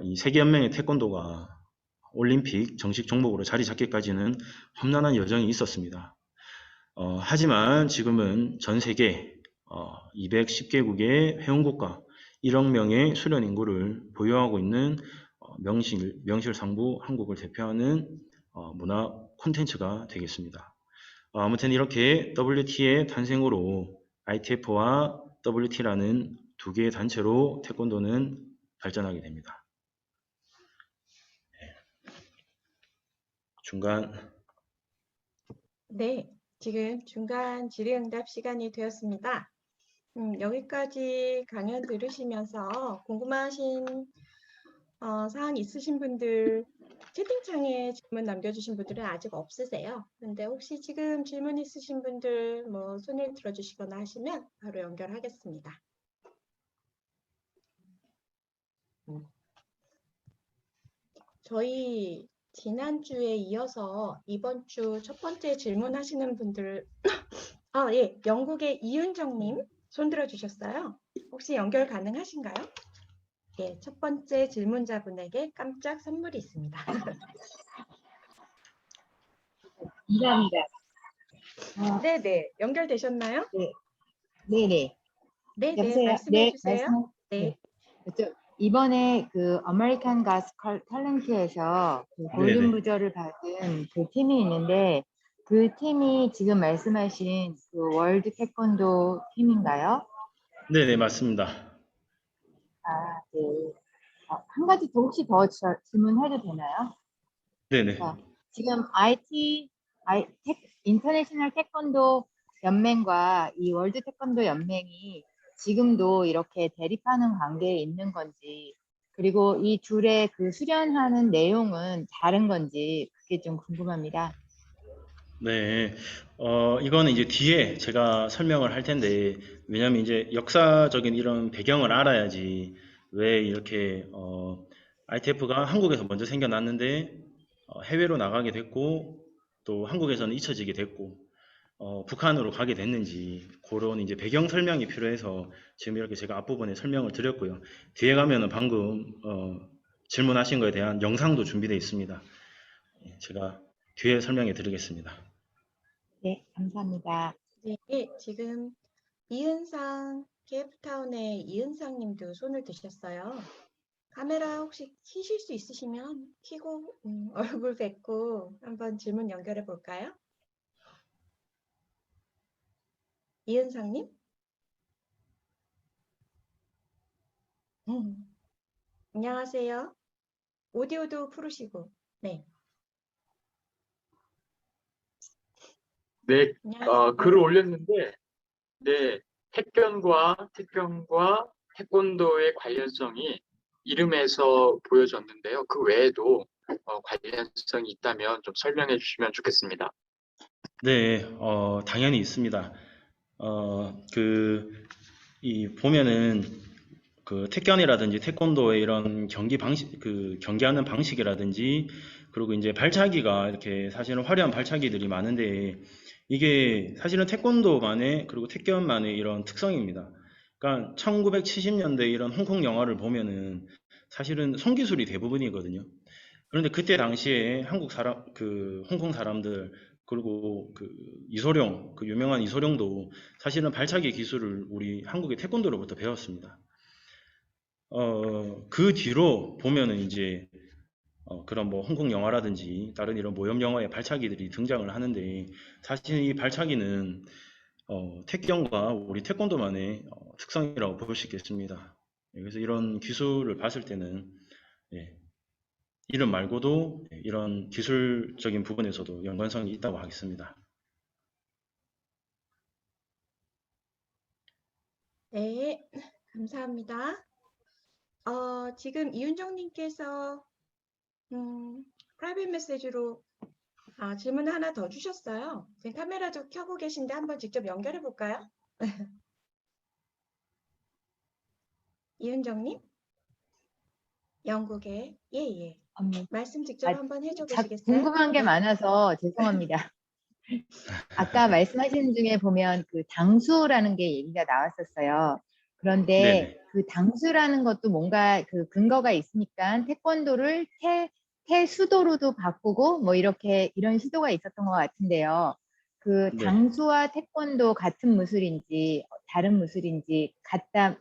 이 세계연맹의 태권도가 올림픽 정식 종목으로 자리 잡기까지는 험난한 여정이 있었습니다. 하지만 지금은 전 세계 210개국의 회원국가 1억 명의 수련 인구를 보유하고 있는 명실상부 한국을 대표하는 문화 콘텐츠가 되겠습니다. 아무튼 이렇게 WT의 탄생으로 ITF와 WT라는 두 개의 단체로 태권도는 발전하게 됩니다. 중간. 네, 지금 중간 질의응답 시간이 되었습니다. 여기까지 강연 들으시면서 궁금하신 사항 있으신 분들 채팅창에 질문 남겨주신 분들은 아직 없으세요. 근데 혹시 지금 질문 있으신 분들 뭐 손을 들어주시거나 하시면 바로 연결하겠습니다. 저희 지난주에 이어서 이번 주 첫 번째 질문하시는 분들 예, 영국의 이윤정님 손 들어주셨어요. 혹시 연결 가능하신가요? 예, 첫 번째 질문자분에게 깜짝 선물이 있습니다. 감사합니다. 네네, 연결되셨나요? 네네. 네네, 여보세요? 말씀해 주세요. 네. 이번에 그 아메리칸 가스 탤런트에서 그 골든 네네. 부저를 받은 그 팀이 있는데 그 팀이 지금 말씀하신 그 월드 태권도 팀인가요? 네네, 맞습니다. 네. 한 가지 더 혹시 더 질문해도 되나요? 네네. 지금 인터내셔널 태권도 연맹과 이 월드 태권도 연맹이 지금도 이렇게 대립하는 관계에 있는 건지, 그리고 이 둘의 그 수련하는 내용은 다른 건지 그게 좀 궁금합니다. 네, 이거는 이제 뒤에 제가 설명을 할 텐데, 왜냐면 이제 역사적인 이런 배경을 알아야지 왜 이렇게, ITF가 한국에서 먼저 생겨났는데, 해외로 나가게 됐고, 또 한국에서는 잊혀지게 됐고, 북한으로 가게 됐는지, 그런 이제 배경 설명이 필요해서 지금 이렇게 제가 앞부분에 설명을 드렸고요. 뒤에 가면은 방금, 질문하신 거에 대한 영상도 준비되어 있습니다. 제가 뒤에 설명해 드리겠습니다. 네, 감사합니다. 네, 지금 이은상, 케이프타운의 이은상 님도 손을 드셨어요. 카메라 혹시 켜실 수 있으시면 켜고 얼굴 뵙고 한번 질문 연결해 볼까요? 이은상 님? 안녕하세요. 오디오도 풀으시고. 네. 네, 안녕하세요. 글을 올렸는데, 네, 태권과 태권도의 관련성이 이름에서 보여졌는데요. 그 외에도 관련성이 있다면 좀 설명해 주시면 좋겠습니다. 네, 당연히 있습니다. 보면은, 그 태권이라든지 태권도의 이런 경기하는 방식이라든지, 그리고 이제 발차기가 이렇게 사실은 화려한 발차기들이 많은데, 이게 사실은 태권도만의, 그리고 태권만의 이런 특성입니다. 그러니까 1970년대 이런 홍콩 영화를 보면은 사실은 손기술이 대부분이거든요. 그런데 그때 당시에 홍콩 사람들, 그리고 그 이소룡, 그 유명한 이소룡도 사실은 발차기 기술을 우리 한국의 태권도로부터 배웠습니다. 그 뒤로 보면은 이제 그런 뭐 홍콩 영화라든지 다른 이런 모형 영화의 발차기들이 등장을 하는데, 사실 이 발차기는 태권과 우리 태권도만의 특성이라고 볼 수 있겠습니다. 예, 그래서 이런 기술을 봤을 때는, 예, 이름 말고도 이런 기술적인 부분에서도 연관성이 있다고 하겠습니다. 네, 감사합니다. 지금 이윤정님께서 프라이빗 메시지로 질문 하나 더 주셨어요. 지금 카메라도 켜고 계신데 한번 직접 연결해 볼까요? 이윤정님? 영국에 예. 말씀 직접 한번 해줘 보시겠어요? 궁금한 게 네. 많아서 죄송합니다. 아까 말씀하신 중에 보면 그 당수라는 게 얘기가 나왔었어요. 그런데 네네. 그 당수라는 것도 뭔가 그 근거가 있으니까 태권도를 태수도로도 바꾸고 뭐 이런 시도가 있었던 것 같은데요. 그 네. 당수와 태권도 같은 무술인지 다른 무술인지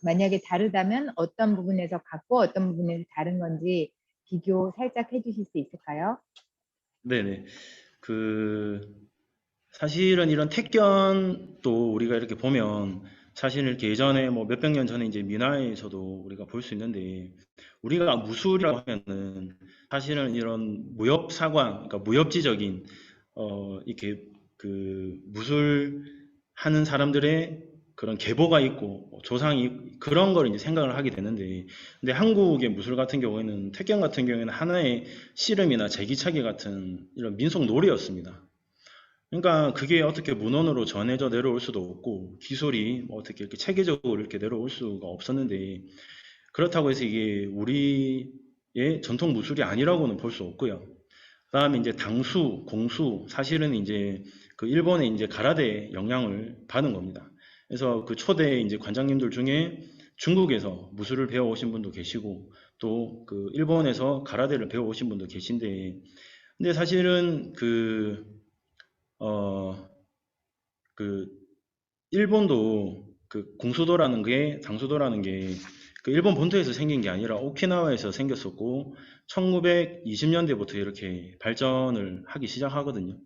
만약에 다르다면 어떤 부분에서 같고 어떤 부분에서 다른 건지 비교 살짝 해주실 수 있을까요? 네네. 사실은 이런 태권도 우리가 이렇게 보면, 사실 이렇게 예전에 뭐 몇백 년 전에 이제 민화에서도 우리가 볼 수 있는데, 우리가 무술이라고 하면은 사실은 이런 무협사관, 그러니까 무협지적인 이렇게 그 무술 하는 사람들의 그런 계보가 있고 조상이 그런 걸 이제 생각을 하게 되는데, 근데 한국의 무술 같은 경우에는, 태권 같은 경우에는 하나의 씨름이나 제기차기 같은 이런 민속 놀이였습니다. 그러니까 그게 어떻게 문헌으로 전해져 내려올 수도 없고, 기술이 뭐 어떻게 이렇게 체계적으로 이렇게 내려올 수가 없었는데, 그렇다고 해서 이게 우리의 전통 무술이 아니라고는 볼 수 없고요. 그다음에 이제 당수, 공수, 사실은 이제 그 일본의 이제 가라데 영향을 받은 겁니다. 그래서 그 초대 이제 관장님들 중에 중국에서 무술을 배워 오신 분도 계시고, 또 그 일본에서 가라데를 배워 오신 분도 계신데, 근데 사실은 그 일본도 그 공수도라는 게, 당수도라는 게 그 일본 본토에서 생긴 게 아니라 오키나와에서 생겼었고, 1920년대부터 이렇게 발전을 하기 시작하거든요.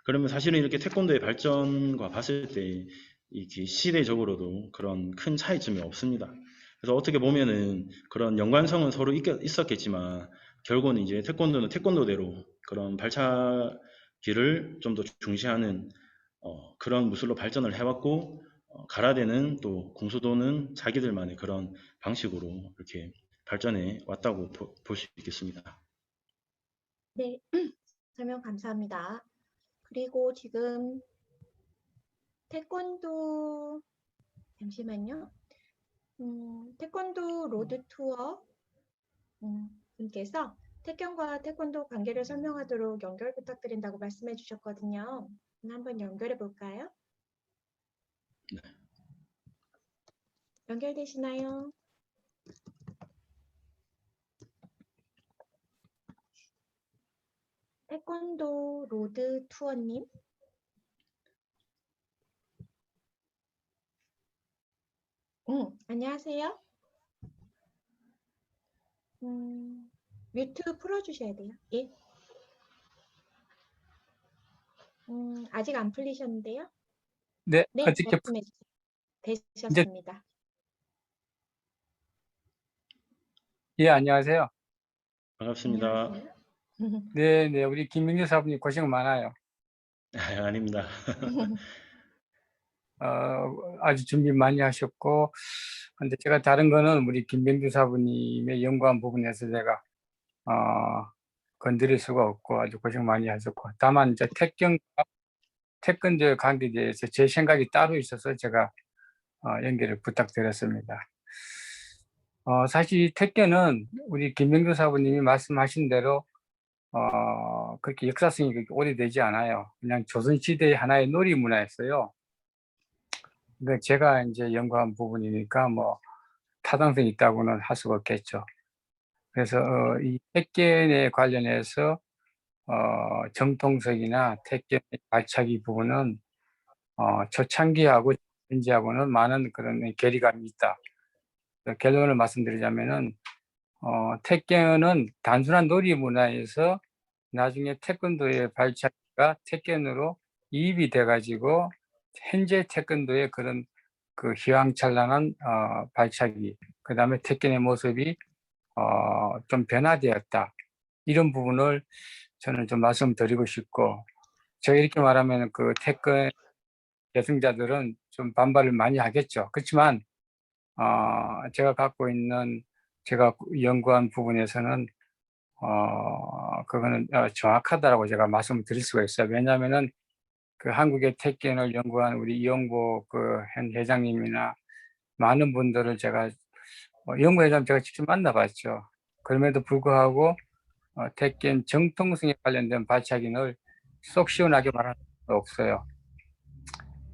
그러면 사실은 이렇게 태권도의 발전과 봤을 때 이게 시대적으로도 그런 큰 차이점이 없습니다. 그래서 어떻게 보면은 그런 연관성은 서로 있었겠지만, 결국은 이제 태권도는 태권도대로 그런 발차기를 좀 더 중시하는 그런 무술로 발전을 해왔고, 가라데는 또 공수도는 자기들만의 그런 방식으로 이렇게 발전해 왔다고 볼 수 있겠습니다. 네, 설명 감사합니다. 그리고 지금 태권도 잠시만요. 태권도 로드 투어 분께서 태권과 태권도 관계를 설명하도록 연결 부탁드린다고 말씀해 주셨거든요. 한번 연결해 볼까요? 네. 연결되시나요? 태권도 로드 투어님. 안녕하세요. 뮤트 풀어주셔야 돼요. 예. 아직 안 풀리셨는데요? 네, 네, 어떻게 말씀해 주세요. 되셨습니다. 예, 안녕하세요. 반갑습니다. 안녕하세요. 네, 우리 김민규 사부님 고생 많아요. 아닙니다. 아주 준비 많이 하셨고, 근데 제가 다른 거는 우리 김민규 사부님의 연구한 부분에서 제가 건드릴 수가 없고 아주 고생 많이 하셨고, 다만 이제 태권도 관계에 대해서 제 생각이 따로 있어서 제가 연결을 부탁드렸습니다. 사실 택견은 우리 김명주 사부님이 말씀하신 대로 그렇게 역사성이 그렇게 오래되지 않아요. 그냥 조선시대의 하나의 놀이 문화였어요. 근데 제가 이제 연구한 부분이니까 뭐 타당성이 있다고는 할 수가 없겠죠. 그래서 이 택견에 관련해서 정통석이나 택견의 발차기 부분은 초창기하고 현재하고는 많은 그런 괴리감이 있다. 결론을 말씀드리자면은 택견은 단순한 놀이 문화에서 나중에 태권도의 발차기가 택견으로 이입이 돼가지고 현재 태권도의 그런 그 휘황찬란한 발차기, 그 다음에 택견의 모습이 좀 변화되었다. 이런 부분을 저는 좀 말씀드리고 싶고, 제가 이렇게 말하면 그 태권 계승자들은 좀 반발을 많이 하겠죠. 그렇지만 제가 갖고 있는 제가 연구한 부분에서는 그거는 정확하다라고 제가 말씀을 드릴 수가 있어요. 왜냐하면은 그 한국의 택견을 연구한 우리 이용보 그 현 회장님이나 많은 분들을 제가 연구회장 제가 직접 만나봤죠. 그럼에도 불구하고 택견 정통성에 관련된 발차기를 쏙 시원하게 말할 수 없어요.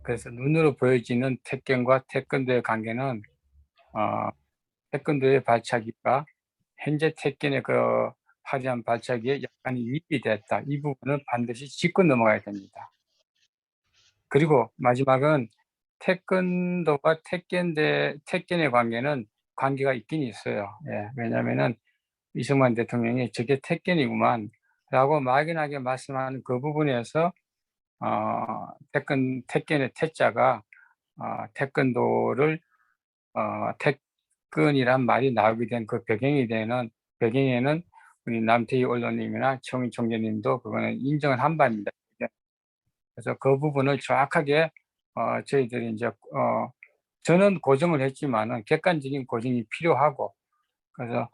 그래서 눈으로 보여지는 택견과 태권도의 관계는 태권도의 발차기가 현재 택견의 그 화려한 발차기에 약간 이입이 됐다. 이 부분은 반드시 짚고 넘어가야 됩니다. 그리고 마지막은 태권도와 택견의 관계가 있긴 있어요. 예, 왜냐하면은 이승만 대통령이 저게 택견이구만 라고 막연하게 말씀하는 그 부분에서 택견의 태자가 태권도를 택근이란 말이 나오게 된 그 배경에는 우리 남태희 언론님이나 청희 총재님도 그거는 인정을 한 바입니다. 그래서 그 부분을 정확하게 저희들이 이제 저는 고정을 했지만은 객관적인 고정이 필요하고, 그래서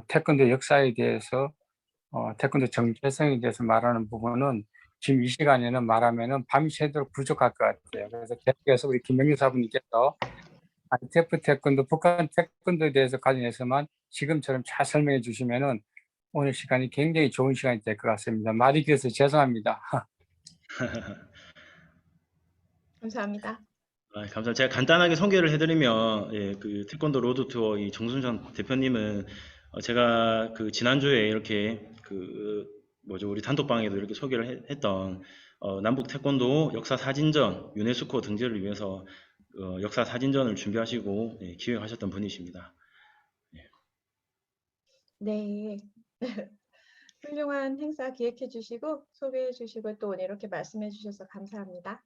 태권도 역사에 대해서 태권도 정체성에 대해서 말하는 부분은 지금 이 시간에는 말하면은 밤이 새도록 부족할 것 같아요. 그래서 계속해서 우리 김명주 사부님께서 ITF 태권도, 북한 태권도에 대해서 관련해서만 지금처럼 잘 설명해 주시면은 오늘 시간이 굉장히 좋은 시간이 될 것 같습니다. 말이 길어서 죄송합니다. 감사합니다. 감사합니다. 제가 간단하게 소개를 해드리면, 예, 그 태권도 로드 투어 이 정순천 대표님은 제가 그 지난주에 이렇게 우리 단톡방에도 이렇게 소개를 했던 남북 태권도 역사 사진전 유네스코 등재를 위해서 역사 사진전을 준비하시고 기획하셨던 분이십니다. 네. 훌륭한 행사 기획해 주시고 소개해 주시고 또 오늘 이렇게 말씀해 주셔서 감사합니다.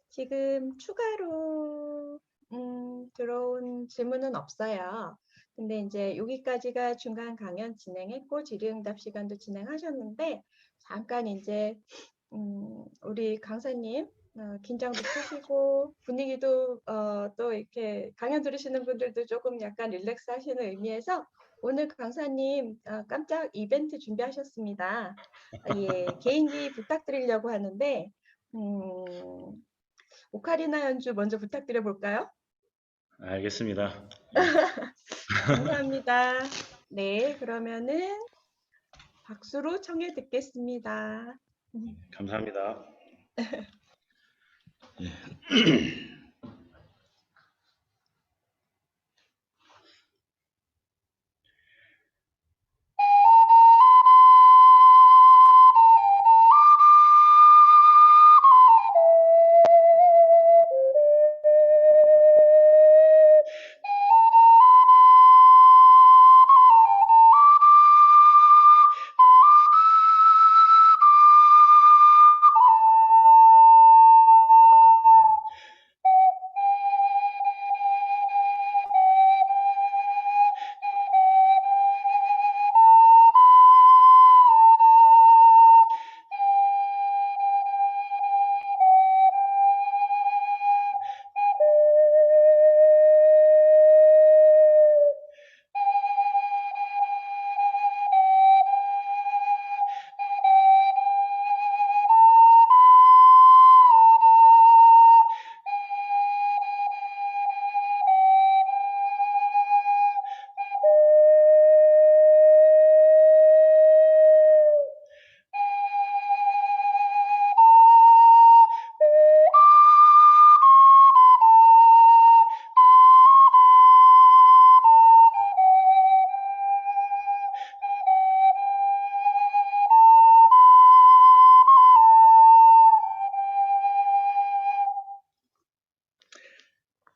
지금 추가로 들어온 질문은 없어요. 근데 이제 여기까지가 중간 강연 진행했고 질의응답 시간도 진행하셨는데 잠깐 이제 우리 강사님 긴장도 푸시고 분위기도 또 이렇게 강연 들으시는 분들도 조금 약간 릴렉스 하시는 의미에서 오늘 강사님 깜짝 이벤트 준비하셨습니다. 예, 개인기 부탁드리려고 하는데 오카리나 연주 먼저 부탁드려 볼까요? 알겠습니다. 감사합니다. 네, 그러면은 박수로 청해 듣겠습니다. 감사합니다.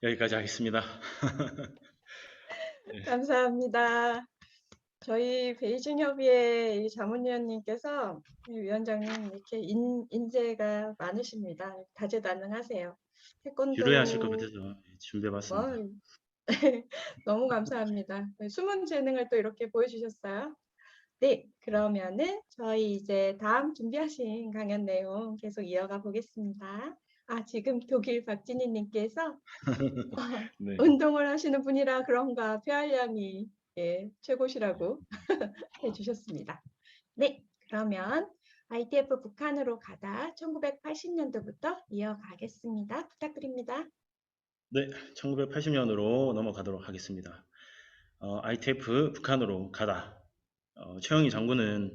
여기까지 하겠습니다. 감사합니다. 저희 베이징 협의회 이 자문위원님께서 이 위원장님 이렇게 인재가 많으십니다. 다재다능하세요. 유료하실 것 태권도 같아서 준비해봤습니다. 뭐 너무 감사합니다. 숨은 재능을 또 이렇게 보여주셨어요. 네, 그러면은 저희 이제 다음 준비하신 강연 내용 계속 이어가 보겠습니다. 아, 지금 독일 박진희님께서 네. 운동을 하시는 분이라 그런가 폐활량이 최고시라고 해주셨습니다. 네, 그러면 ITF 북한으로 가다 1980년도부터 이어가겠습니다. 부탁드립니다. 네, 1980년으로 넘어가도록 하겠습니다. ITF 북한으로 가다. 최영희 장군은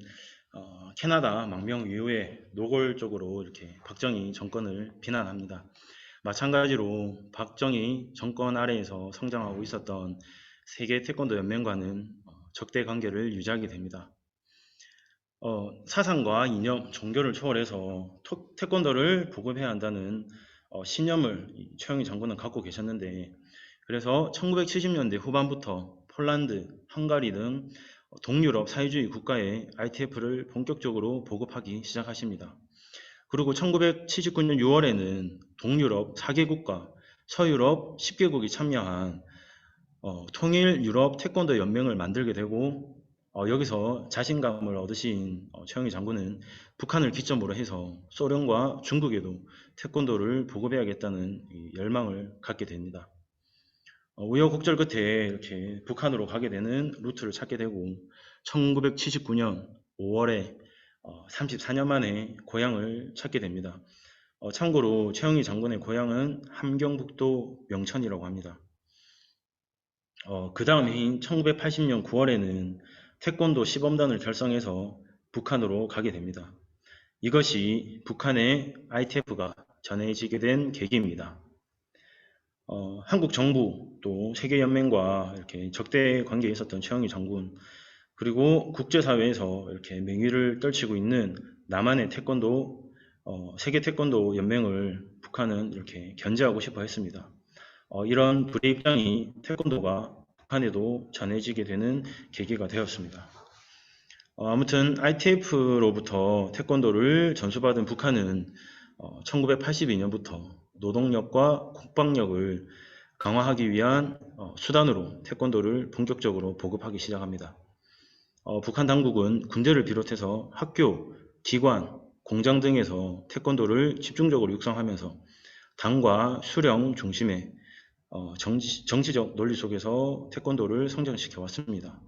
캐나다 망명 이후에 노골적으로 이렇게 박정희 정권을 비난합니다. 마찬가지로 박정희 정권 아래에서 성장하고 있었던 세계 태권도 연맹과는 적대 관계를 유지하게 됩니다. 사상과 이념, 종교를 초월해서 태권도를 보급해야 한다는 신념을 최영희 장군은 갖고 계셨는데, 그래서 1970년대 후반부터 폴란드, 헝가리 등 동유럽 사회주의 국가에 ITF를 본격적으로 보급하기 시작하십니다. 그리고 1979년 6월에는 동유럽 4개국과 서유럽 10개국이 참여한 통일 유럽 태권도 연맹을 만들게 되고, 여기서 자신감을 얻으신 최영희 장군은 북한을 기점으로 해서 소련과 중국에도 태권도를 보급해야겠다는 이 열망을 갖게 됩니다. 우여곡절 끝에 이렇게 북한으로 가게 되는 루트를 찾게 되고 1979년 5월에 34년 만에 고향을 찾게 됩니다. 참고로 최영희 장군의 고향은 함경북도 명천이라고 합니다. 그 다음 해인 1980년 9월에는 태권도 시범단을 결성해서 북한으로 가게 됩니다. 이것이 북한의 ITF가 전해지게 된 계기입니다. 한국 정부 또 세계연맹과 이렇게 적대 관계에 있었던 최영희 장군, 그리고 국제사회에서 이렇게 맹위를 떨치고 있는 남한의 태권도, 세계 태권도 연맹을 북한은 이렇게 견제하고 싶어 했습니다. 이런 불의 입장이 태권도가 북한에도 전해지게 되는 계기가 되었습니다. 아무튼 ITF로부터 태권도를 전수받은 북한은 1982년부터 노동력과 국방력을 강화하기 위한 수단으로 태권도를 본격적으로 보급하기 시작합니다. 북한 당국은 군대를 비롯해서 학교, 기관, 공장 등에서 태권도를 집중적으로 육성하면서 당과 수령 중심의 정치적 논리 속에서 태권도를 성장시켜 왔습니다.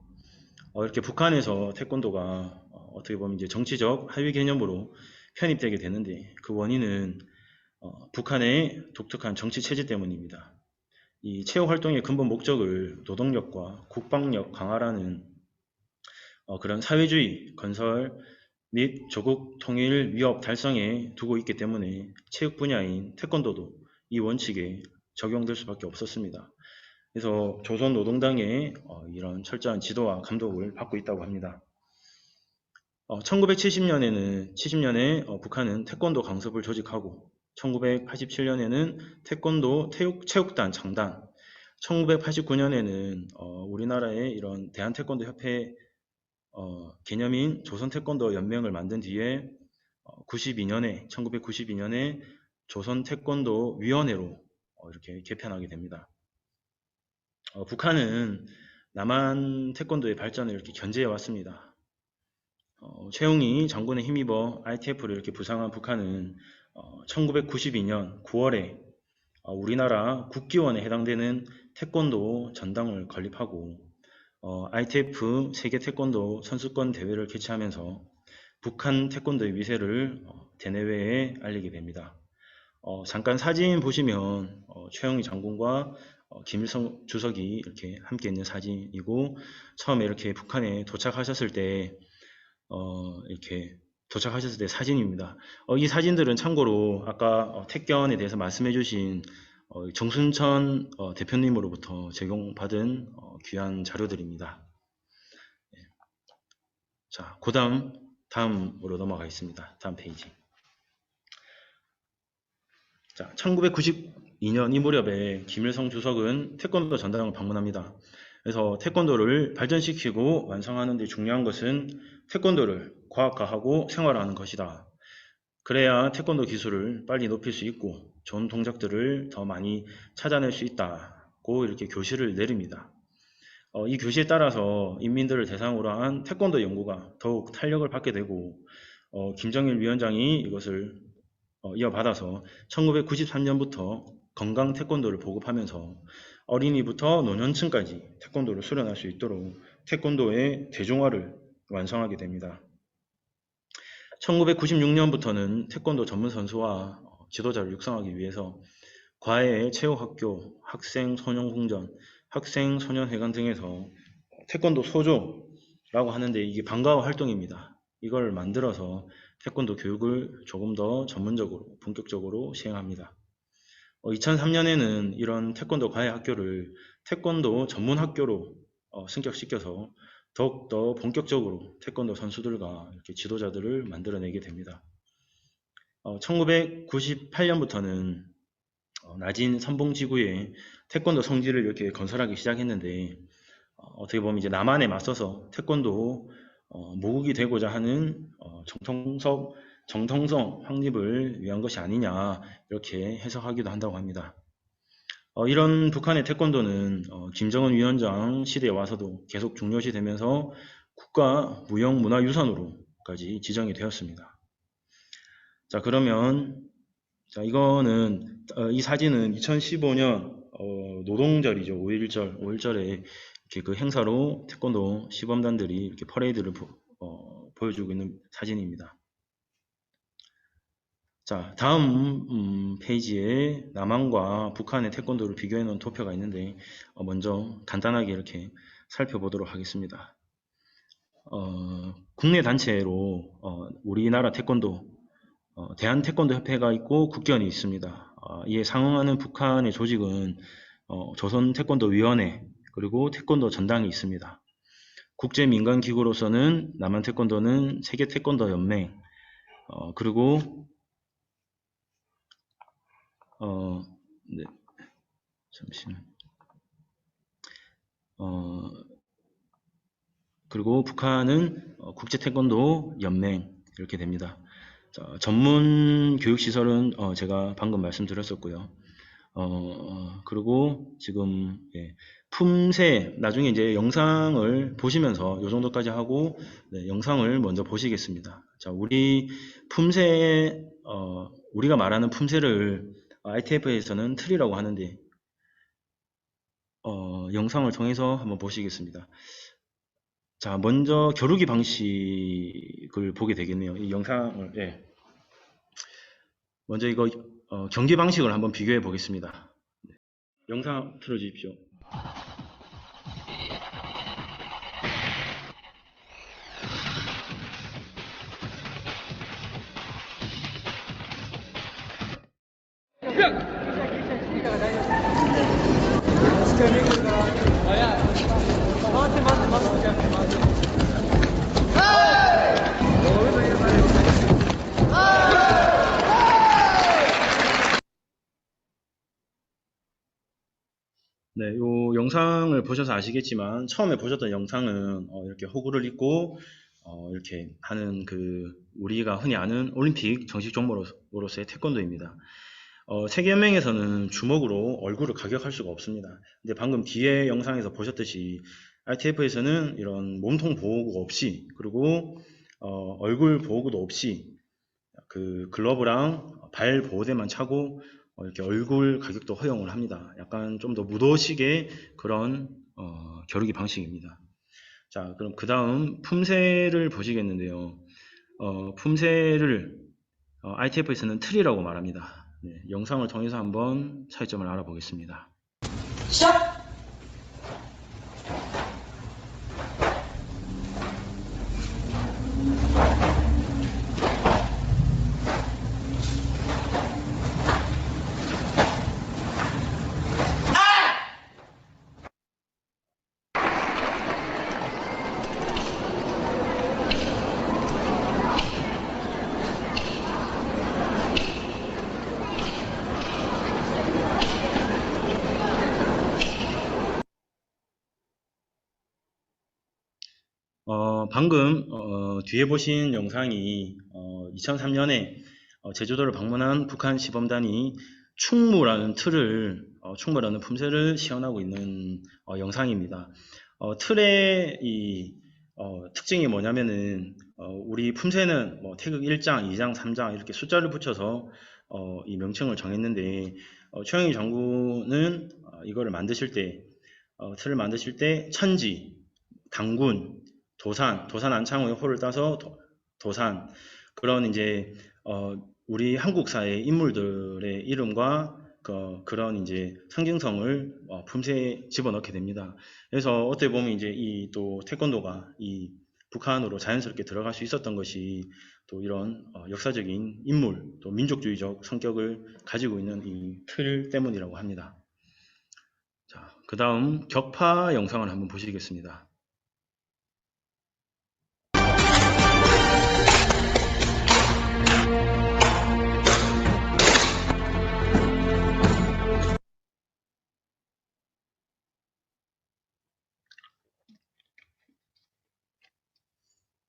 이렇게 북한에서 태권도가 어떻게 보면 이제 정치적 하위 개념으로 편입되게 되는데, 그 원인은 북한의 독특한 정치 체제 때문입니다. 이 체육 활동의 근본 목적을 노동력과 국방력 강화라는 그런 사회주의 건설 및 조국 통일 위협 달성에 두고 있기 때문에 체육 분야인 태권도도 이 원칙에 적용될 수밖에 없었습니다. 그래서 조선노동당의 이런 철저한 지도와 감독을 받고 있다고 합니다. 1970년에 북한은 태권도 강습을 조직하고 1987년에는 태권도 체육단 창단, 1989년에는 우리나라의 이런 대한태권도협회 개념인 조선태권도연맹을 만든 뒤에 1992년에 조선태권도위원회로 이렇게 개편하게 됩니다. 북한은 남한 태권도의 발전을 이렇게 견제해 왔습니다. 최용희 장군에 힘입어 ITF를 이렇게 부상한 북한은 1992년 9월에 우리나라 국기원에 해당되는 태권도 전당을 건립하고 ITF 세계 태권도 선수권 대회를 개최하면서 북한 태권도의 위세를 대내외에 알리게 됩니다. 잠깐 사진 보시면 최영희 장군과 김일성 주석이 이렇게 함께 있는 사진이고, 처음에 이렇게 북한에 도착하셨을 때 사진입니다. 이 사진들은 참고로 아까 택견에 대해서 말씀해 주신 정순천 대표님으로부터 제공받은 귀한 자료들입니다. 자, 다음으로 넘어가겠습니다. 다음 페이지. 자, 1992 2002년 이 무렵에 김일성 주석은 태권도 전당을 방문합니다. 그래서 태권도를 발전시키고 완성하는 데 중요한 것은 태권도를 과학화하고 생활화하는 것이다. 그래야 태권도 기술을 빨리 높일 수 있고 좋은 동작들을 더 많이 찾아낼 수 있다고 이렇게 교시를 내립니다. 이 교시에 따라서 인민들을 대상으로 한 태권도 연구가 더욱 탄력을 받게 되고 김정일 위원장이 이것을 이어받아서 1993년부터 건강 태권도를 보급하면서 어린이부터 노년층까지 태권도를 수련할 수 있도록 태권도의 대중화를 완성하게 됩니다. 1996년부터는 태권도 전문 선수와 지도자를 육성하기 위해서 과외 체육학교, 학생 소년공전, 학생 소년회관 등에서 태권도 소조라고 하는데 이게 방과후 활동입니다. 이걸 만들어서 태권도 교육을 조금 더 전문적으로 본격적으로 시행합니다. 2003년에는 이런 태권도 과외 학교를 태권도 전문 학교로 승격시켜서 더욱더 본격적으로 태권도 선수들과 이렇게 지도자들을 만들어내게 됩니다. 1998년부터는 낮은 선봉지구에 태권도 성지를 이렇게 건설하기 시작했는데 어떻게 보면 이제 남한에 맞서서 태권도 모국이 되고자 하는 정통성 확립을 위한 것이 아니냐 이렇게 해석하기도 한다고 합니다. 이런 북한의 태권도는 김정은 위원장 시대에 와서도 계속 중요시되면서 국가 무형문화유산으로까지 지정이 되었습니다. 자, 그러면 이 사진은 2015년 노동절이죠. 5.1절에 이렇게 그 행사로 태권도 시범단들이 이렇게 퍼레이드를 보여주고 있는 사진입니다. 자, 다음 페이지에 남한과 북한의 태권도를 비교해 놓은 도표가 있는데 먼저 간단하게 이렇게 살펴보도록 하겠습니다. 국내 단체로 우리나라 태권도 대한태권도협회가 있고 국견이 있습니다. 이에 상응하는 북한의 조직은 조선태권도위원회 그리고 태권도 전당이 있습니다. 국제민간기구로서는 남한태권도는 세계태권도연맹 그리고 네, 잠시만. 그리고 북한은 국제태권도 연맹 이렇게 됩니다. 자, 전문 교육시설은 제가 방금 말씀드렸었고요. 그리고 지금 품새 나중에 이제 영상을 보시면서 요 정도까지 하고 영상을 먼저 보시겠습니다. 자, 우리 품새 우리가 말하는 품새를 ITF에서는 틀이라고 하는데 영상을 통해서 한번 보시겠습니다. 자, 먼저 겨루기 방식을 보게 되겠네요. 이 영상을 먼저 이거 경기 방식을 한번 비교해 보겠습니다. 영상 틀어 주십시오. 네, 요 영상을 보셔서 아시겠지만 처음에 보셨던 영상은 이렇게 호구를 입고 이렇게 하는 그 우리가 흔히 아는 올림픽 정식 종목으로서의 태권도입니다. 세계연맹에서는 주먹으로 얼굴을 가격할 수가 없습니다. 근데 방금 뒤에 영상에서 보셨듯이 ITF에서는 이런 몸통 보호구 없이 그리고 얼굴 보호구도 없이 그 글러브랑 발 보호대만 차고 이렇게 얼굴 가격도 허용을 합니다. 약간 좀 더 무도식의 그런 겨루기 방식입니다. 자, 그럼 그 다음 품새를 보시겠는데요. 품새를 ITF에서는 틀이라고 말합니다. 네, 영상을 통해서 한번 차이점을 알아보겠습니다. 시작! 방금 뒤에 보신 영상이 2003년에 제주도를 방문한 북한 시범단이 충무라는 충무라는 품새를 시연하고 있는 영상입니다. 틀의 이 특징이 뭐냐면은 우리 품새는 뭐 태극 1장, 2장, 3장 이렇게 숫자를 붙여서 이 명칭을 정했는데 최영희 장군은 이거를 만드실 때 틀을 만드실 때 천지, 당군, 도산 안창호의 호를 따서 도산 그런 이제 우리 한국사의 인물들의 이름과 그런 이제 상징성을 품새에 집어넣게 됩니다. 그래서 어떻게 보면 이제 이 또 태권도가 이 북한으로 자연스럽게 들어갈 수 있었던 것이 또 이런 역사적인 인물 또 민족주의적 성격을 가지고 있는 이 틀 때문이라고 합니다. 자, 그 다음 격파 영상을 한번 보시겠습니다.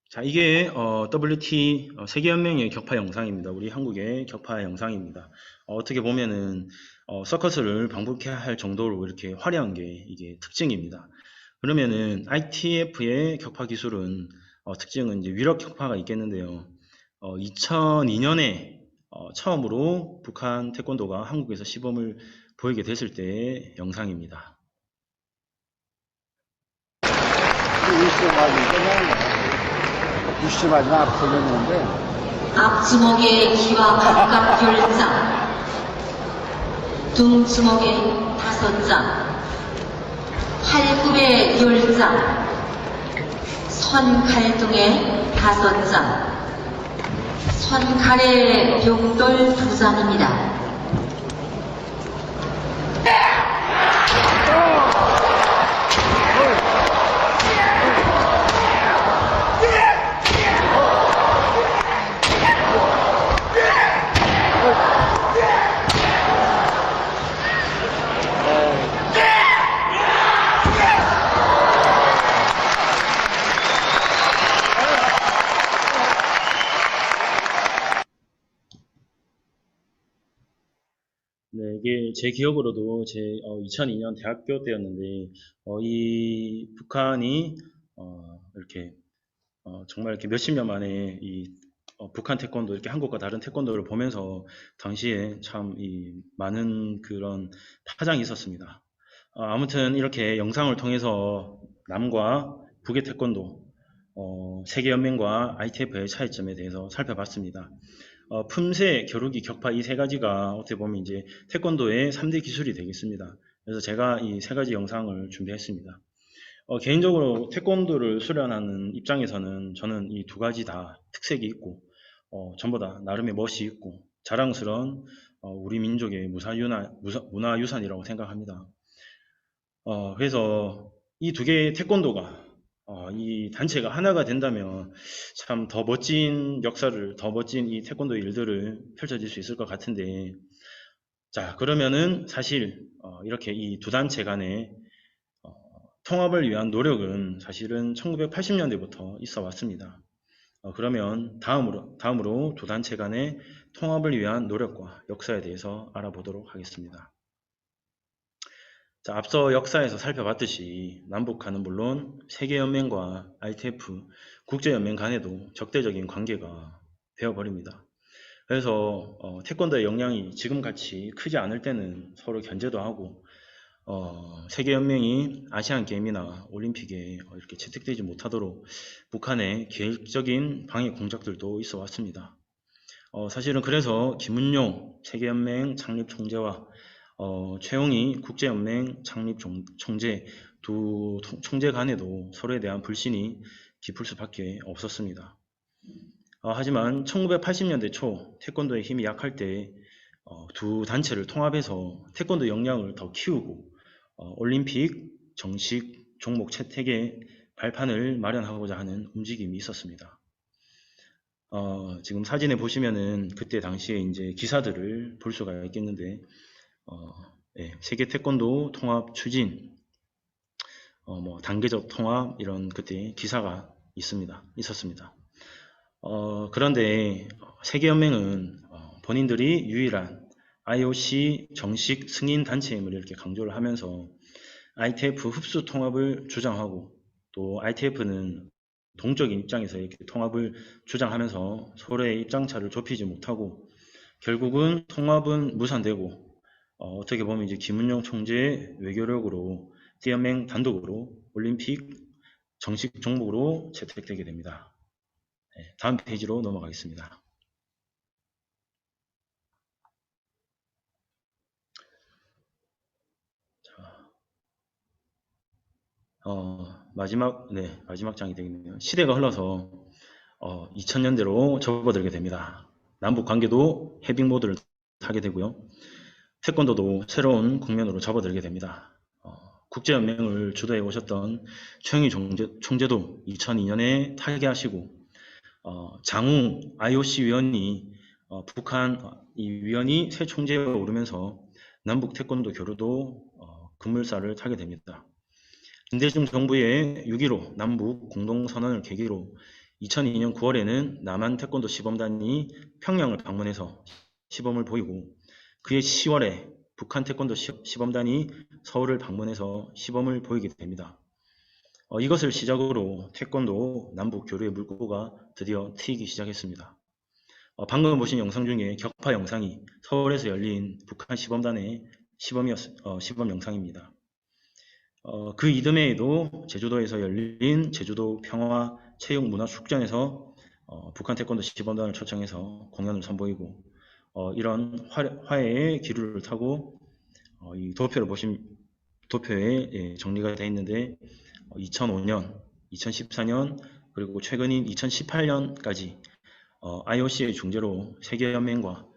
자, 이게 WT 세계연맹의 격파 영상입니다. 우리 한국의 격파 영상입니다. 어떻게 보면은 서커스를 방불케 할 정도로 이렇게 화려한 게 이게 특징입니다. 그러면은 ITF의 격파 기술은 특징은 이제 위력 격파가 있겠는데요. 2002년에 처음으로 북한 태권도가 한국에서 시범을 보이게 됐을 때의 영상입니다. 무심하지 아프겠는데 앞주먹에 기와 각각 10장, 둥주먹에 5장, 팔굽에 10장, 선칼등에 5장, 선칼에 벽돌 2장입니다. 네, 이게 제 기억으로도 제 2002년 대학교 때였는데 이 북한이 이렇게 정말 이렇게 몇십 년 만에 이 북한 태권도 이렇게 한국과 다른 태권도를 보면서 당시에 참 이 많은 그런 파장이 있었습니다. 아무튼 이렇게 영상을 통해서 남과 북의 태권도 세계연맹과 ITF의 차이점에 대해서 살펴봤습니다. 품새, 겨루기, 격파 이 세 가지가 어떻게 보면 이제 태권도의 3대 기술이 되겠습니다. 그래서 제가 이 세 가지 영상을 준비했습니다. 개인적으로 태권도를 수련하는 입장에서는 저는 이 두 가지 다 특색이 있고 전부 다 나름의 멋이 있고 자랑스러운 우리 민족의 문화유산이라고 생각합니다. 그래서 이 두 개의 태권도가 이 단체가 하나가 된다면 참 더 멋진 역사를, 더 멋진 이 태권도 일들을 펼쳐질 수 있을 것 같은데, 자, 그러면은 사실 이렇게 이 두 단체 간의 통합을 위한 노력은 사실은 1980년대부터 있어 왔습니다. 그러면 다음으로 두 단체 간의 통합을 위한 노력과 역사에 대해서 알아보도록 하겠습니다. 자, 앞서 역사에서 살펴봤듯이 남북한은 물론 세계연맹과 ITF, 국제연맹 간에도 적대적인 관계가 되어버립니다. 그래서 태권도의 역량이 지금같이 크지 않을 때는 서로 견제도 하고 세계연맹이 아시안게임이나 올림픽에 이렇게 채택되지 못하도록 북한의 계획적인 방해 공작들도 있어 왔습니다. 사실은 그래서 김은용 세계연맹 창립 총재와 최용희 국제연맹 창립 총재 두 총재 간에도 서로에 대한 불신이 깊을 수밖에 없었습니다. 하지만 1980년대 초 태권도의 힘이 약할 때 두 단체를 통합해서 태권도 역량을 더 키우고 올림픽 정식 종목 채택의 발판을 마련하고자 하는 움직임이 있었습니다. 지금 사진에 보시면은 그때 당시에 이제 기사들을 볼 수가 있겠는데 네, 세계 태권도 통합 추진, 뭐 단계적 통합 이런 그때 기사가 있었습니다. 그런데 세계연맹은 본인들이 유일한 IOC 정식 승인 단체임을 이렇게 강조를 하면서 ITF 흡수 통합을 주장하고, 또 ITF는 동적인 입장에서 이렇게 통합을 주장하면서 서로의 입장차를 좁히지 못하고 결국은 통합은 무산되고, 어떻게 보면 이제 김은영 총재의 외교력으로 띠연맹 단독으로 올림픽 정식 종목으로 채택되게 됩니다. 네, 다음 페이지로 넘어가겠습니다. 마지막 장이 되겠네요. 시대가 흘러서 2000년대로 접어들게 됩니다. 남북 관계도 해빙 모드를 타게 되고요. 태권도도 새로운 국면으로 접어들게 됩니다. 국제연맹을 주도해 오셨던 최영희 총재도 2002년에 탈계하시고, 장웅 IOC 위원이 북한 이 위원이 새 총재에 오르면서 남북 태권도 교류도 급물살을 타게 됩니다. 김대중 정부의 6.15 남북 공동선언을 계기로 2002년 9월에는 남한 태권도 시범단이 평양을 방문해서 시범을 보이고, 그해 10월에 북한 태권도 시범단이 서울을 방문해서 시범을 보이게 됩니다. 이것을 시작으로 태권도 남북 교류의 물꼬가 드디어 트이기 시작했습니다. 방금 보신 영상 중에 격파 영상이 서울에서 열린 북한 시범단의 시범 영상입니다. 그 이듬해에도 제주도에서 열린 제주도 평화 체육 문화 축전에서 북한 태권도 시범단을 초청해서 공연을 선보이고, 이런 화해의 기류를 타고 이 도표를 보신 도표에 정리가 되어 있는데 2005년, 2014년 그리고 최근인 2018년까지 IOC의 중재로 세계연맹과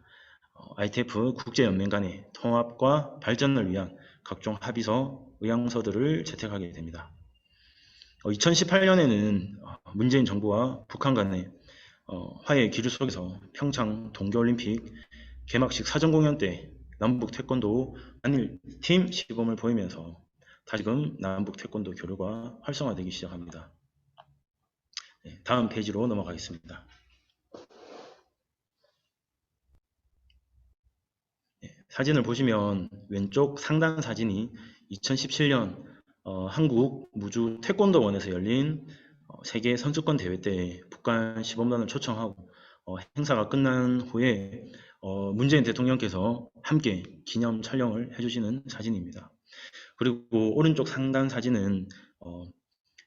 ITF 국제연맹 간의 통합과 발전을 위한 각종 합의서, 의향서들을 채택하게 됩니다. 2018년에는 문재인 정부와 북한 간의 화해의 기류 속에서 평창 동계올림픽 개막식 사전공연 때 남북 태권도 한일팀 시범을 보이면서 다시금 남북 태권도 교류가 활성화되기 시작합니다. 네, 다음 페이지로 넘어가겠습니다. 네, 사진을 보시면 왼쪽 상단 사진이 2017년 한국 무주 태권도원에서 열린 세계 선수권 대회 때 북한 시범단을 초청하고 행사가 끝난 후에 문재인 대통령께서 함께 기념 촬영을 해주시는 사진입니다. 그리고 오른쪽 상단 사진은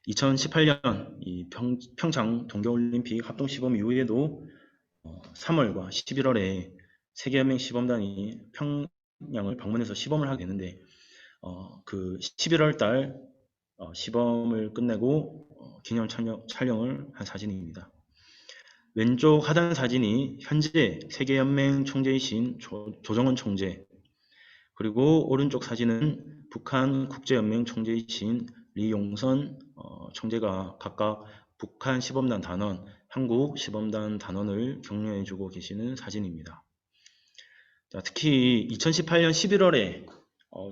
2018년 이 평창 동계올림픽 합동시범 이후에도 3월과 11월에 세계연맹 시범단이 평양을 방문해서 시범을 하게 되는데, 그 11월 달 시범을 끝내고 기념 촬영을 한 사진입니다. 왼쪽 하단 사진이 현재 세계연맹 총재이신 조정원 총재, 그리고 오른쪽 사진은 북한 국제연맹 총재이신 리용선 총재가 각각 북한 시범단 단원, 한국 시범단 단원을 격려해주고 계시는 사진입니다. 자, 특히 2018년 11월에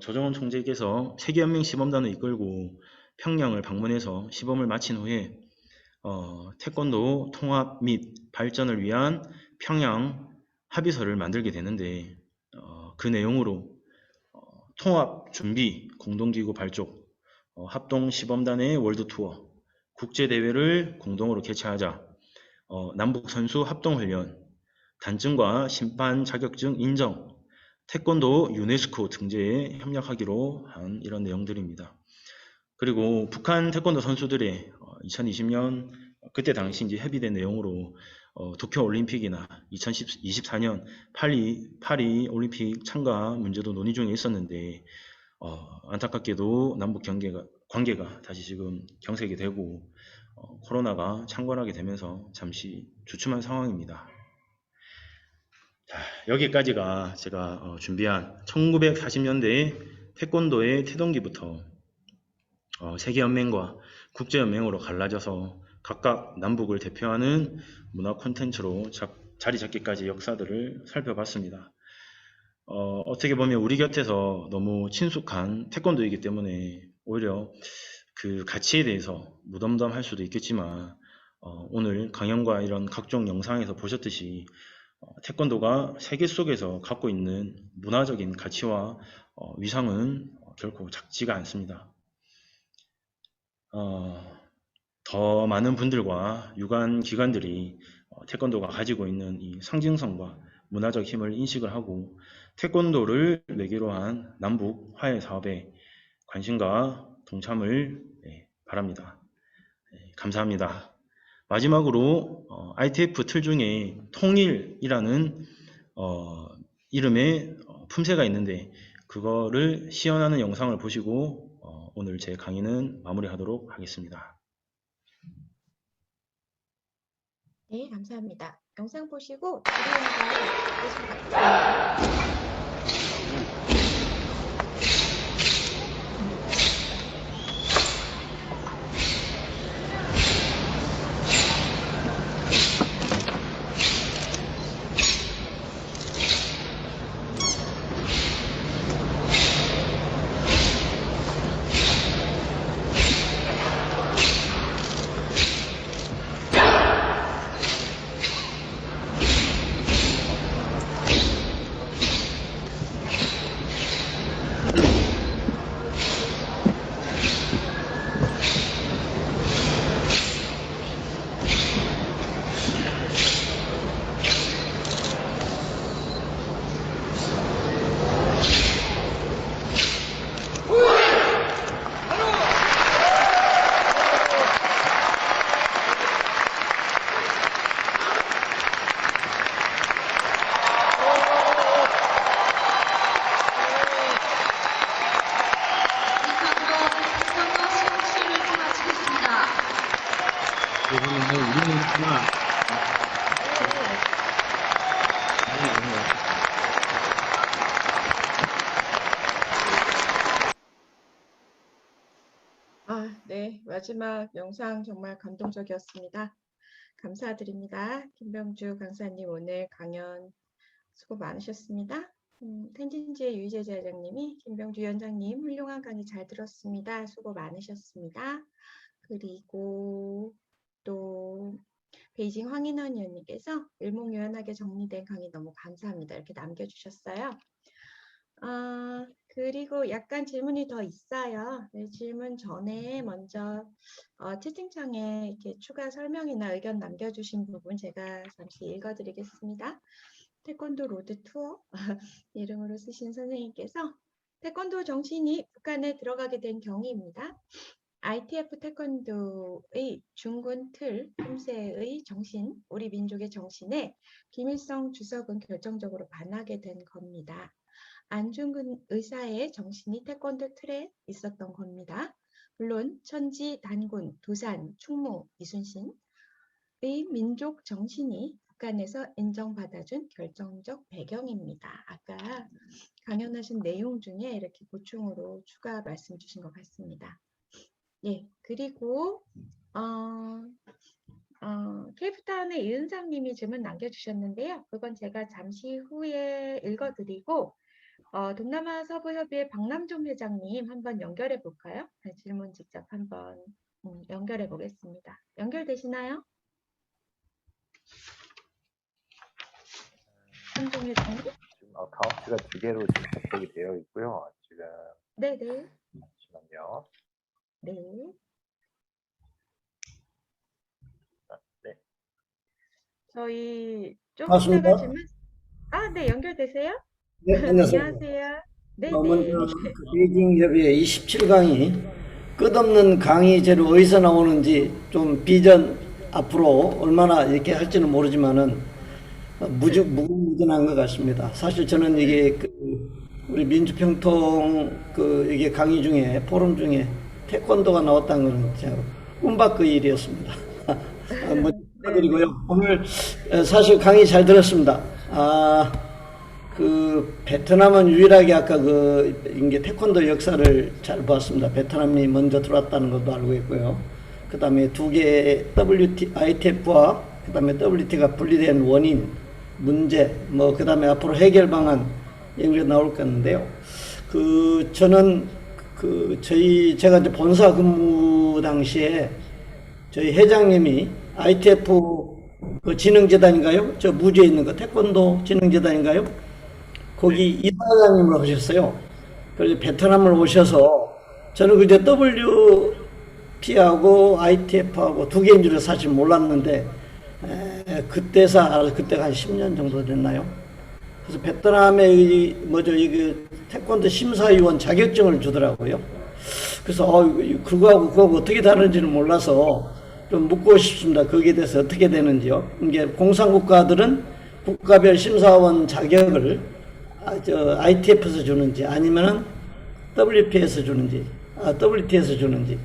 조정원 총재께서 세계연맹 시범단을 이끌고 평양을 방문해서 시범을 마친 후에 태권도 통합 및 발전을 위한 평양 합의서를 만들게 되는데, 그 내용으로 통합 준비 공동기구 발족, 합동 시범단의 월드투어, 국제대회를 공동으로 개최하자, 남북 선수 합동훈련, 단증과 심판 자격증 인정, 태권도 유네스코 등재에 협력하기로 한 이런 내용들입니다. 그리고 북한 태권도 선수들의 2020년 그때 당시 이제 협의된 내용으로 도쿄 올림픽이나 2024년 파리 올림픽 참가 문제도 논의 중에 있었는데, 안타깝게도 남북 관계가 다시 지금 경색이 되고 코로나가 창궐하게 되면서 잠시 주춤한 상황입니다. 자, 여기까지가 제가 준비한 1940년대 태권도의 태동기부터 세계연맹과 국제연맹으로 갈라져서 각각 남북을 대표하는 문화 콘텐츠로 자리 잡기까지 역사들을 살펴봤습니다. 어떻게 보면 우리 곁에서 너무 친숙한 태권도이기 때문에 오히려 그 가치에 대해서 무덤덤할 수도 있겠지만, 오늘 강연과 이런 각종 영상에서 보셨듯이 태권도가 세계 속에서 갖고 있는 문화적인 가치와 위상은 결코 작지가 않습니다. 더 많은 분들과 유관 기관들이 태권도가 가지고 있는 이 상징성과 문화적 힘을 인식을 하고 태권도를 매개로 한 남북 화해 사업에 관심과 동참을 바랍니다. 감사합니다. 마지막으로 ITF 틀 중에 통일이라는 이름의 품새가 있는데 그거를 시연하는 영상을 보시고 오늘 제 강의는 마무리하도록 하겠습니다. 네, 감사합니다. 영상 보시고 질의응답 보시면 되겠습니다. 네, 마지막 영상 정말 감동적이었습니다. 감사드립니다. 김병주 강사님 오늘 강연 수고 많으셨습니다. 텐진지의 유희재 제자장님이 김병주 위원장님 훌륭한 강의 잘 들었습니다. 수고 많으셨습니다. 그리고 또 베이징 황인원 위원님께서 일목요연하게 정리된 강의 너무 감사합니다. 이렇게 남겨주셨어요. 그리고 약간 질문이 더 있어요. 네, 질문 전에 먼저 채팅창에 이렇게 추가 설명이나 의견 남겨주신 부분 제가 잠시 읽어드리겠습니다. 태권도 로드 투어 이름으로 쓰신 선생님께서 태권도 정신이 북한에 들어가게 된 경위입니다. ITF 태권도의 중군 틀 품새의 정신, 우리 민족의 정신에 김일성 주석은 결정적으로 반하게 된 겁니다. 안중근 의사의 정신이 태권도 틀에 있었던 겁니다. 물론 천지, 단군, 도산, 충무, 이순신의 민족 정신이 북한에서 인정받아준 결정적 배경입니다. 아까 강연하신 내용 중에 이렇게 보충으로 추가 말씀 주신 것 같습니다. 예, 그리고 케이프타운의 이은상 님이 질문 남겨주셨는데요. 그건 제가 잠시 후에 읽어드리고 동남아 서부협의회 박남종 회장님 한번 연결해 볼까요? 네, 질문 직접 한번 연결해 보겠습니다. 연결되시나요? 남종 회장님? 지금 아카운트가 2개로 지금 접속이 되어 있고요. 지금 네네. 잠시만요. 네. 네. 저희 좀 반갑습니다. 이따가 질문. 네, 연결되세요? 네, 안녕하세요. 안녕하세요. 네, 먼저 베이징 협의회 27강의 끝없는 강의제로 어디서 나오는지 좀 비전 앞으로 얼마나 이렇게 할지는 모르지만은 무궁무진한 것 같습니다. 사실 저는 이게 우리 민주평통 이게 강의 중에 포럼 중에 태권도가 나왔다는 것은 제가 꿈밖의 일이었습니다. 축하드리고요. 오늘 사실 강의 잘 들었습니다. 베트남은 유일하게 아까 이게 태권도 역사를 잘 봤습니다. 베트남이 먼저 들어왔다는 것도 알고 있고요. 그 다음에 두 개의 ITF와 그 다음에 WT가 분리된 원인, 문제, 그 다음에 앞으로 해결 방안 이런 게 나올 건데요. 저는 제가 이제 본사 근무 당시에 저희 회장님이 ITF 그 진흥재단인가요? 저 무주에 있는 거 태권도 진흥재단인가요? 거기 이사장님을 하셨어요. 그래서 베트남을 오셔서 저는 그저 WP하고 ITF하고 두 개인 줄은 사실 몰랐는데 그때서 알아서 그때가 한 10년 정도 됐나요? 그래서 베트남에 이 태권도 심사위원 자격증을 주더라고요. 그래서 그거하고 어떻게 다른지는 몰라서 좀 묻고 싶습니다. 거기에 대해서 어떻게 되는지요. 이게 공산국가들은 국가별 심사원 자격을 ITF에서 주는지 아니면은 WP에서 주는지, WT에서 주는지.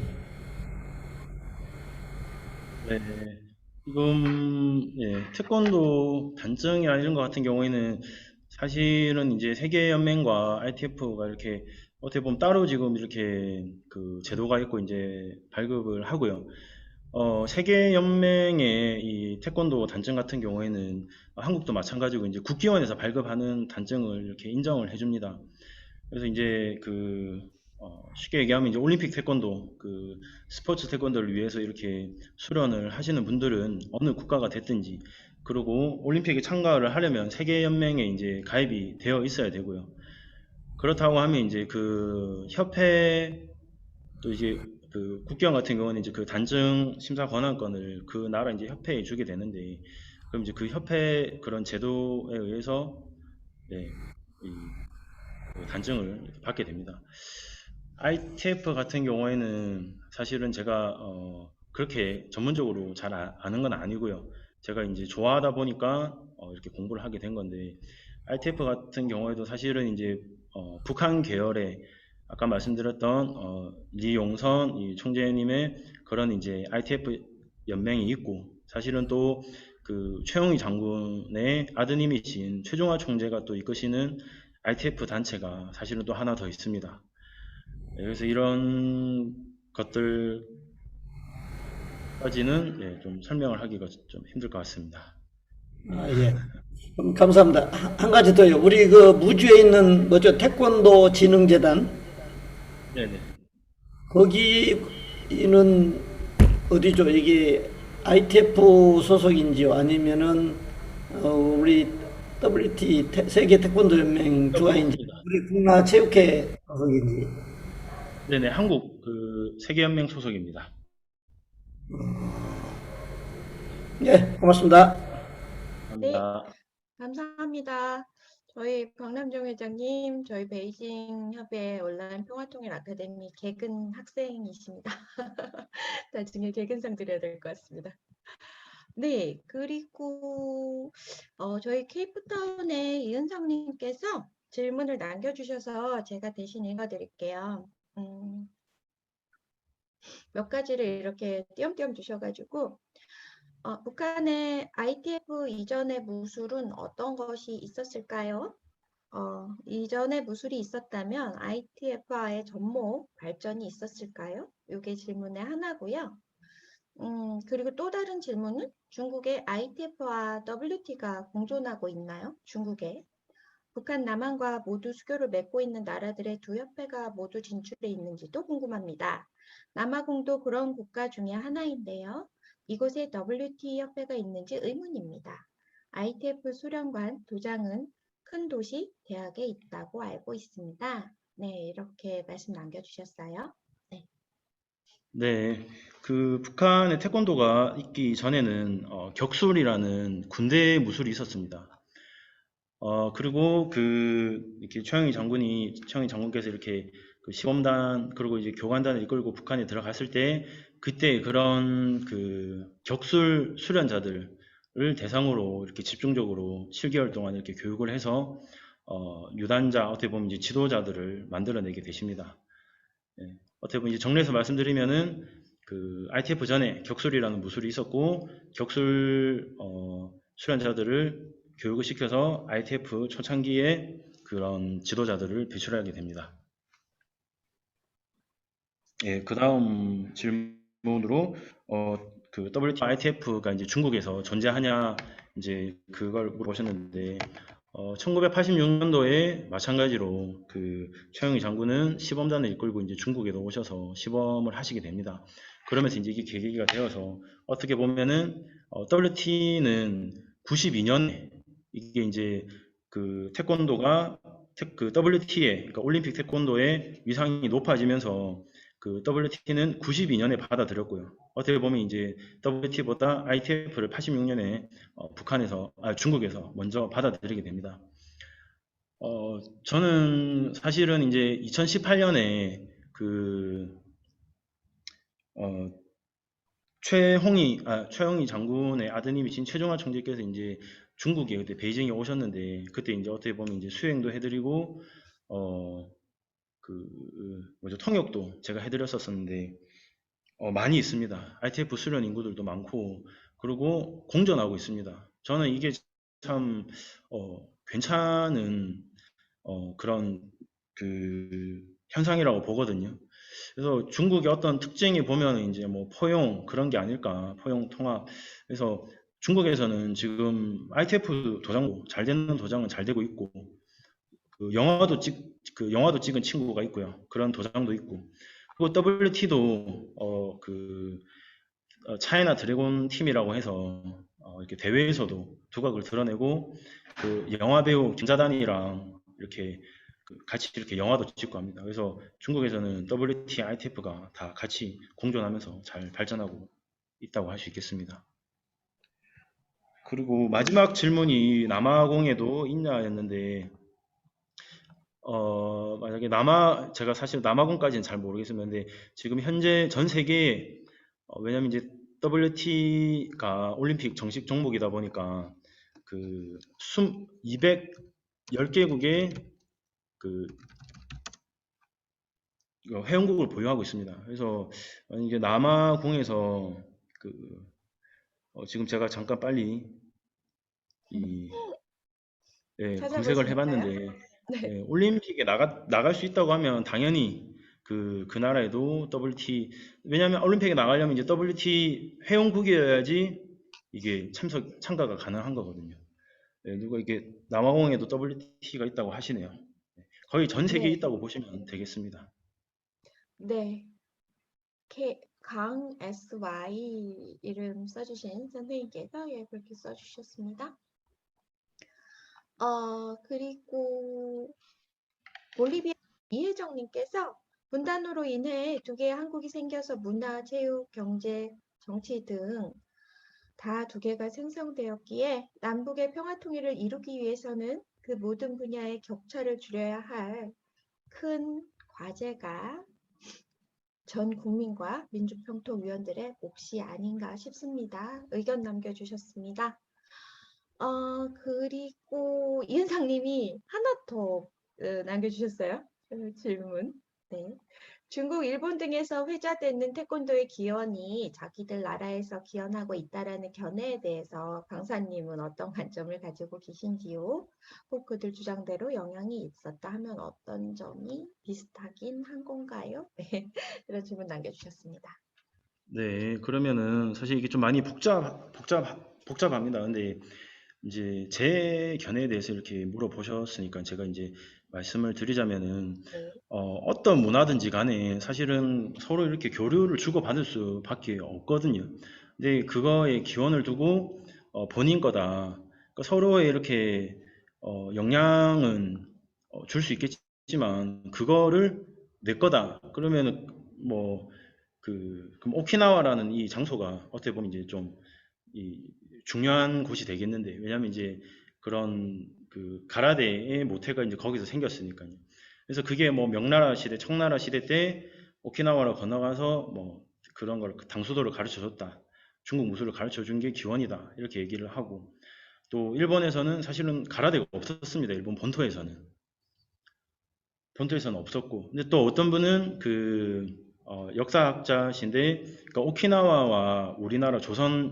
네. 지금 태권도 단증이나 이런 것 같은 경우에는 사실은 이제 세계연맹과 ITF가 이렇게 어떻게 보면 따로 지금 이렇게 그 제도가 있고 이제 발급을 하고요. 세계연맹의 이 태권도 단증 같은 경우에는 한국도 마찬가지고 이제 국기원에서 발급하는 단증을 이렇게 인정을 해줍니다. 그래서 이제 쉽게 얘기하면 이제 올림픽 태권도, 스포츠 태권도를 위해서 이렇게 수련을 하시는 분들은 어느 국가가 됐든지, 그리고 올림픽에 참가를 하려면 세계연맹에 이제 가입이 되어 있어야 되고요. 그렇다고 하면 이제 협회, 또 이제 국기원 같은 경우는 이제 단증 심사 권한권을 그 나라 이제 협회에 주게 되는데, 그럼 이제 그 협회 그런 제도에 의해서 이 단증을 받게 됩니다. ITF 같은 경우에는 사실은 제가 그렇게 전문적으로 잘 아는 건 아니고요. 제가 이제 좋아하다 보니까 이렇게 공부를 하게 된 건데, ITF 같은 경우에도 사실은 이제 북한 계열의 아까 말씀드렸던 리용선 이 총재님의 그런 이제 ITF 연맹이 있고, 사실은 또 최영희 장군의 아드님이신 최종화 총재가 또 이끄시는 ITF 단체가 사실은 또 하나 더 있습니다. 그래서 이런 것들까지는 좀 설명을 하기가 좀 힘들 것 같습니다. 예. 감사합니다. 한 가지 더요. 우리 무주에 있는 태권도 진흥재단. 네네. 거기는 어디죠? 이게 ITF 소속인지요? 아니면은 우리 WT 세계 태권도 연맹 주화인지, 우리 국가체육회 소속인지? 네네, 한국 세계연맹 소속입니다. 네, 고맙습니다. 감사합니다. 감사합니다. 저희 박남정 회장님, 저희 베이징 협회 온라인 평화통일 아카데미 개근 학생이십니다. 나중에 개근상 드려야 될 것 같습니다. 네, 그리고 저희 케이프타운의 이은성님께서 질문을 남겨주셔서 제가 대신 읽어드릴게요. 몇 가지를 이렇게 띄엄띄엄 주셔가지고 북한의 ITF 이전의 무술은 어떤 것이 있었을까요? 이전에 무술이 있었다면 ITF와의 접목 발전이 있었을까요? 이게 질문의 하나고요. 그리고 또 다른 질문은 중국의 ITF와 WT가 공존하고 있나요? 중국에. 북한 남한과 모두 수교를 맺고 있는 나라들의 두 협회가 모두 진출해 있는지도 궁금합니다. 남아공도 그런 국가 중에 하나인데요. 이곳에 WT 협회가 있는지 의문입니다. ITF 수련관 도장은 큰 도시 대학에 있다고 알고 있습니다. 네, 이렇게 말씀 남겨주셨어요. 네. 네, 북한의 태권도가 있기 전에는 격술이라는 군대 무술이 있었습니다. 그리고 이렇게 최영희 장군께서 이렇게 시범단 그리고 이제 교관단을 이끌고 북한에 들어갔을 때 그때 그런 격술 수련자들을 대상으로 이렇게 집중적으로 7개월 동안 이렇게 교육을 해서 유단자 어떻게 보면 이제 지도자들을 만들어내게 되십니다. 네, 어떻게 보면 이제 정리해서 말씀드리면은 ITF 전에 격술이라는 무술이 있었고 격술 수련자들을 교육을 시켜서 ITF 초창기에 그런 지도자들을 배출하게 됩니다. 예, 그 다음 질문으로 WT ITF가 이제 중국에서 존재하냐 이제 그걸 물어보셨는데 1986년도에 마찬가지로 최영희 장군은 시범단을 이끌고 이제 중국에도 오셔서 시범을 하시게 됩니다. 그러면서 이제 이게 계기가 되어서 어떻게 보면은 WT는 92년에 이게 이제 그 태권도가 그 WT의 그러니까 올림픽 태권도의 위상이 높아지면서 그 WT는 92년에 받아들였고요. 어떻게 보면 이제 WT보다 ITF를 86년에 중국에서 먼저 받아들이게 됩니다. 저는 사실은 이제 2018년에 최홍희 장군의 아드님이신 최종화 총재께서 이제 중국에 그때 베이징에 오셨는데 그때 이제 어떻게 보면 이제 수행도 해드리고 통역도 제가 해드렸었는데 많이 있습니다. ITF 수련 인구들도 많고 그리고 공전하고 있습니다. 저는 이게 참 괜찮은 그런 현상이라고 보거든요. 그래서 중국의 어떤 특징이 보면 이제 뭐 포용 그런 게 아닐까, 포용 통합. 그래서 중국에서는 지금 ITF 도장도 잘 되는 도장은 잘 되고 있고, 영화도 찍은 친구가 있고요. 그런 도장도 있고. 그리고 WT도 차이나 드래곤 팀이라고 해서 이렇게 대회에서도 두각을 드러내고 그 영화 배우 김자단이랑 이렇게 같이 이렇게 영화도 찍고 합니다. 그래서 중국에서는 WT, ITF가 다 같이 공존하면서 잘 발전하고 있다고 할 수 있겠습니다. 그리고 마지막 질문이 남아공에도 있냐였는데 만약에 제가 사실 남아공까지는 잘 모르겠습니다. 근데 지금 현재 전 세계에 왜냐면 이제 WT가 올림픽 정식 종목이다 보니까 210개국의 회원국을 보유하고 있습니다. 그래서 이게 남아공에서 지금 제가 잠깐 빨리 검색을 해봤는데 네. 올림픽에 나갈 수 있다고 하면 당연히 그 나라에도 WT 왜냐하면 올림픽에 나가려면 이제 WT 회원국이어야지 이게 참가가 가능한 거거든요. 누가 이게 남아공에도 WT가 있다고 하시네요. 거의 전 세계에 네. 있다고 보시면 되겠습니다. 네. 강 SY 이름 써주신 선생님께서 그렇게 써주셨습니다. 그리고 볼리비아 이혜정님께서 분단으로 인해 두 개의 한국이 생겨서 문화, 체육, 경제, 정치 등 다 두 개가 생성되었기에 남북의 평화 통일을 이루기 위해서는 그 모든 분야의 격차를 줄여야 할 큰 과제가 전 국민과 민주평통위원들의 몫이 아닌가 싶습니다. 의견 남겨주셨습니다. 그리고 이은상님이 하나 더 남겨주셨어요. 질문. 네. 중국, 일본 등에서 회자되는 태권도의 기원이 자기들 나라에서 기원하고 있다라는 견해에 대해서 강사님은 어떤 관점을 가지고 계신지요? 혹 그들 주장대로 영향이 있었다 하면 어떤 점이 비슷하긴 한 건가요? 네, 이런 질문 남겨주셨습니다. 네, 그러면은 사실 이게 좀 많이 복잡합니다. 근데 이제 제 견해에 대해서 이렇게 물어보셨으니까 제가 이제 말씀을 드리자면은 네. 어떤 문화든지 간에 사실은 서로 이렇게 교류를 주고받을 수밖에 없거든요. 근데 그거에 기원을 두고 본인 거다. 그러니까 서로의 이렇게 영향은 줄 수 있겠지만 그거를 내 거다. 그러면은 뭐 그럼 오키나와라는 이 장소가 어떻게 보면 이제 좀 중요한 곳이 되겠는데 왜냐하면 이제 그런 가라데의 모태가 이제 거기서 생겼으니까요. 그래서 그게 뭐 명나라 시대, 청나라 시대 때 오키나와로 건너가서 뭐 그런 걸 당수도를 가르쳐 줬다. 중국 무술을 가르쳐 준 게 기원이다. 이렇게 얘기를 하고 또 일본에서는 사실은 가라데가 없었습니다. 일본 본토에서는 없었고 근데 또 어떤 분은 역사학자신데 그러니까 오키나와와 우리나라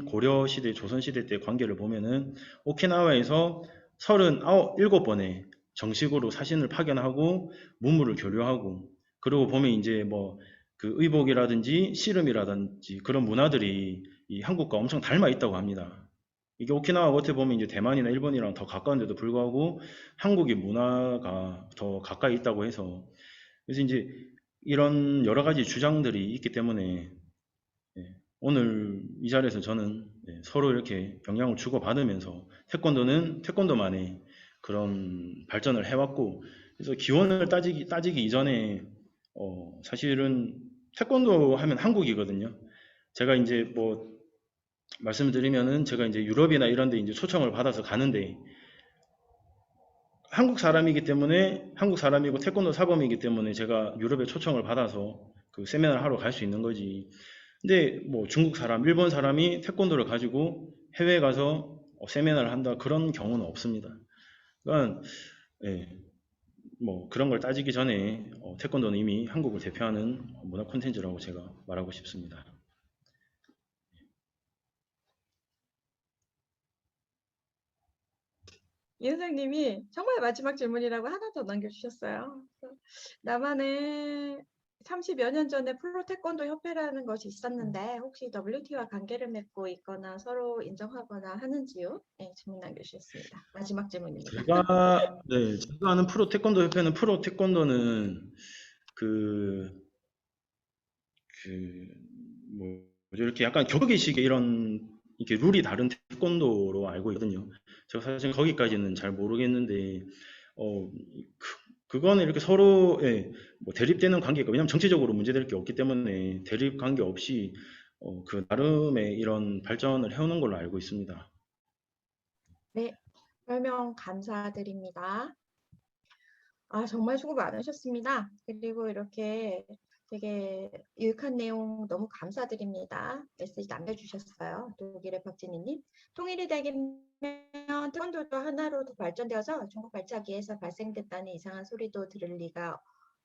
고려 시대, 조선 시대 때 관계를 보면은 오키나와에서 37번의 정식으로 사신을 파견하고 문물을 교류하고 그리고 보면 이제 뭐 의복이라든지 씨름이라든지 그런 문화들이 이 한국과 엄청 닮아 있다고 합니다. 이게 오키나와가 어떻게 보면 이제 대만이나 일본이랑 더 가까운데도 불구하고 한국의 문화가 더 가까이 있다고 해서 그래서 이제 이런 여러 가지 주장들이 있기 때문에 오늘 이 자리에서 저는 서로 이렇게 영향을 주고받으면서 태권도는 태권도만의 그런 발전을 해왔고, 그래서 기원을 따지기 이전에 사실은 태권도 하면 한국이거든요. 제가 이제 뭐 말씀을 드리면은 제가 이제 유럽이나 이런 데 이제 초청을 받아서 가는데, 한국 사람이기 때문에, 한국 사람이고 태권도 사범이기 때문에 제가 유럽에 초청을 받아서 그 세미나를 하러 갈 수 있는 거지. 근데 뭐 중국 사람, 일본 사람이 태권도를 가지고 해외에 가서 세미나를 한다, 그런 경우는 없습니다. 그러니까 뭐 그런 걸 따지기 전에 태권도는 이미 한국을 대표하는 문화 콘텐츠라고 제가 말하고 싶습니다. 이 선생님이 정말 마지막 질문이라고 하나 더 남겨주셨어요. 그래서 나만의 30여 년 전에 프로 태권도 협회라는 것이 있었는데 혹시 WT와 관계를 맺고 있거나 서로 인정하거나 하는지요? 네, 질문 남겨주셨습니다. 마지막 질문입니다. 제가 아는 프로 태권도 협회는, 프로 태권도는 뭐죠, 이렇게 약간 격투기식의 이런 이렇게 룰이 다른 태권도로 알고 있거든요. 제가 사실 거기까지는 잘 모르겠는데, 그거는 이렇게 서로 뭐 대립되는 관계가, 왜냐면 정치적으로 문제될 게 없기 때문에 대립 관계 없이 그 나름의 이런 발전을 해오는 걸로 알고 있습니다. 네, 설명 감사드립니다. 아, 정말 수고 많으셨습니다. 그리고 이렇게 되게 유익한 내용 너무 감사드립니다. 메시지 남겨주셨어요. 독일의 박진희님. 통일이 되면 태권도도 하나로 더 발전되어서 중국 발차기에서 발생됐다는 이상한 소리도 들을 리가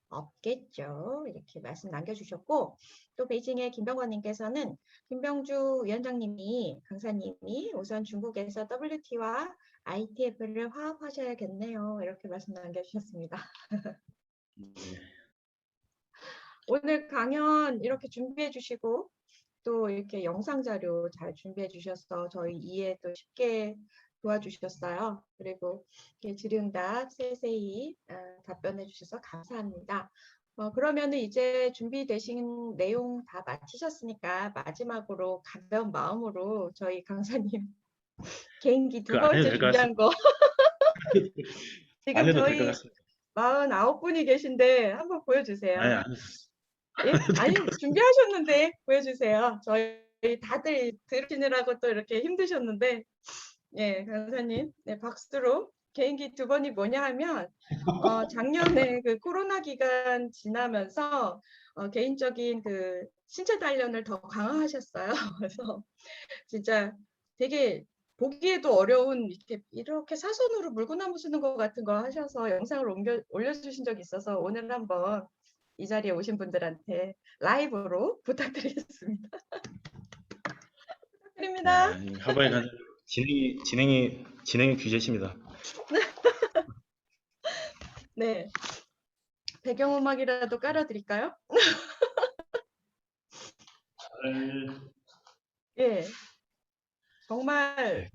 없겠죠. 이렇게 말씀 남겨주셨고, 또 베이징의 김병관님께서는 김병주 위원장님이, 강사님이 우선 중국에서 WT와 ITF를 화합하셔야겠네요. 이렇게 말씀 남겨주셨습니다. 오늘 강연 이렇게 준비해 주시고 또 이렇게 영상 자료 잘 준비해 주셔서 저희 이해도 쉽게 도와주셨어요. 그리고 이렇게 질의응답 세세히 답변해 주셔서 감사합니다. 그러면은 이제 준비되신 내용 다 마치셨으니까 마지막으로 가벼운 마음으로 저희 강사님 개인기 두 안 해도 번째 될 것 준비한 거 안 지금 해도 될 것 저희 같습니다. 49분이 계신데 한번 보여주세요. 아니, 예? 아니, 준비하셨는데 보여주세요. 저희 다들 들으시느라고 또 이렇게 힘드셨는데, 예, 강사님, 네, 박수로. 개인기 두 번이 뭐냐 하면, 작년에 그 코로나 기간 지나면서 개인적인 그 신체 단련을 더 강화하셨어요. 그래서 진짜 되게 보기에도 어려운 이렇게 사선으로 물구나무 쓰는 것 같은 거 하셔서 영상을 올려주신 적이 있어서 오늘 한번 이 자리에 오신 분들한테 라이브로 부탁드리겠습니다. 부탁드립니다. 하바에 간 진행이 규제십니다. 네, 배경음악이라도 깔아드릴까요? 예, 정말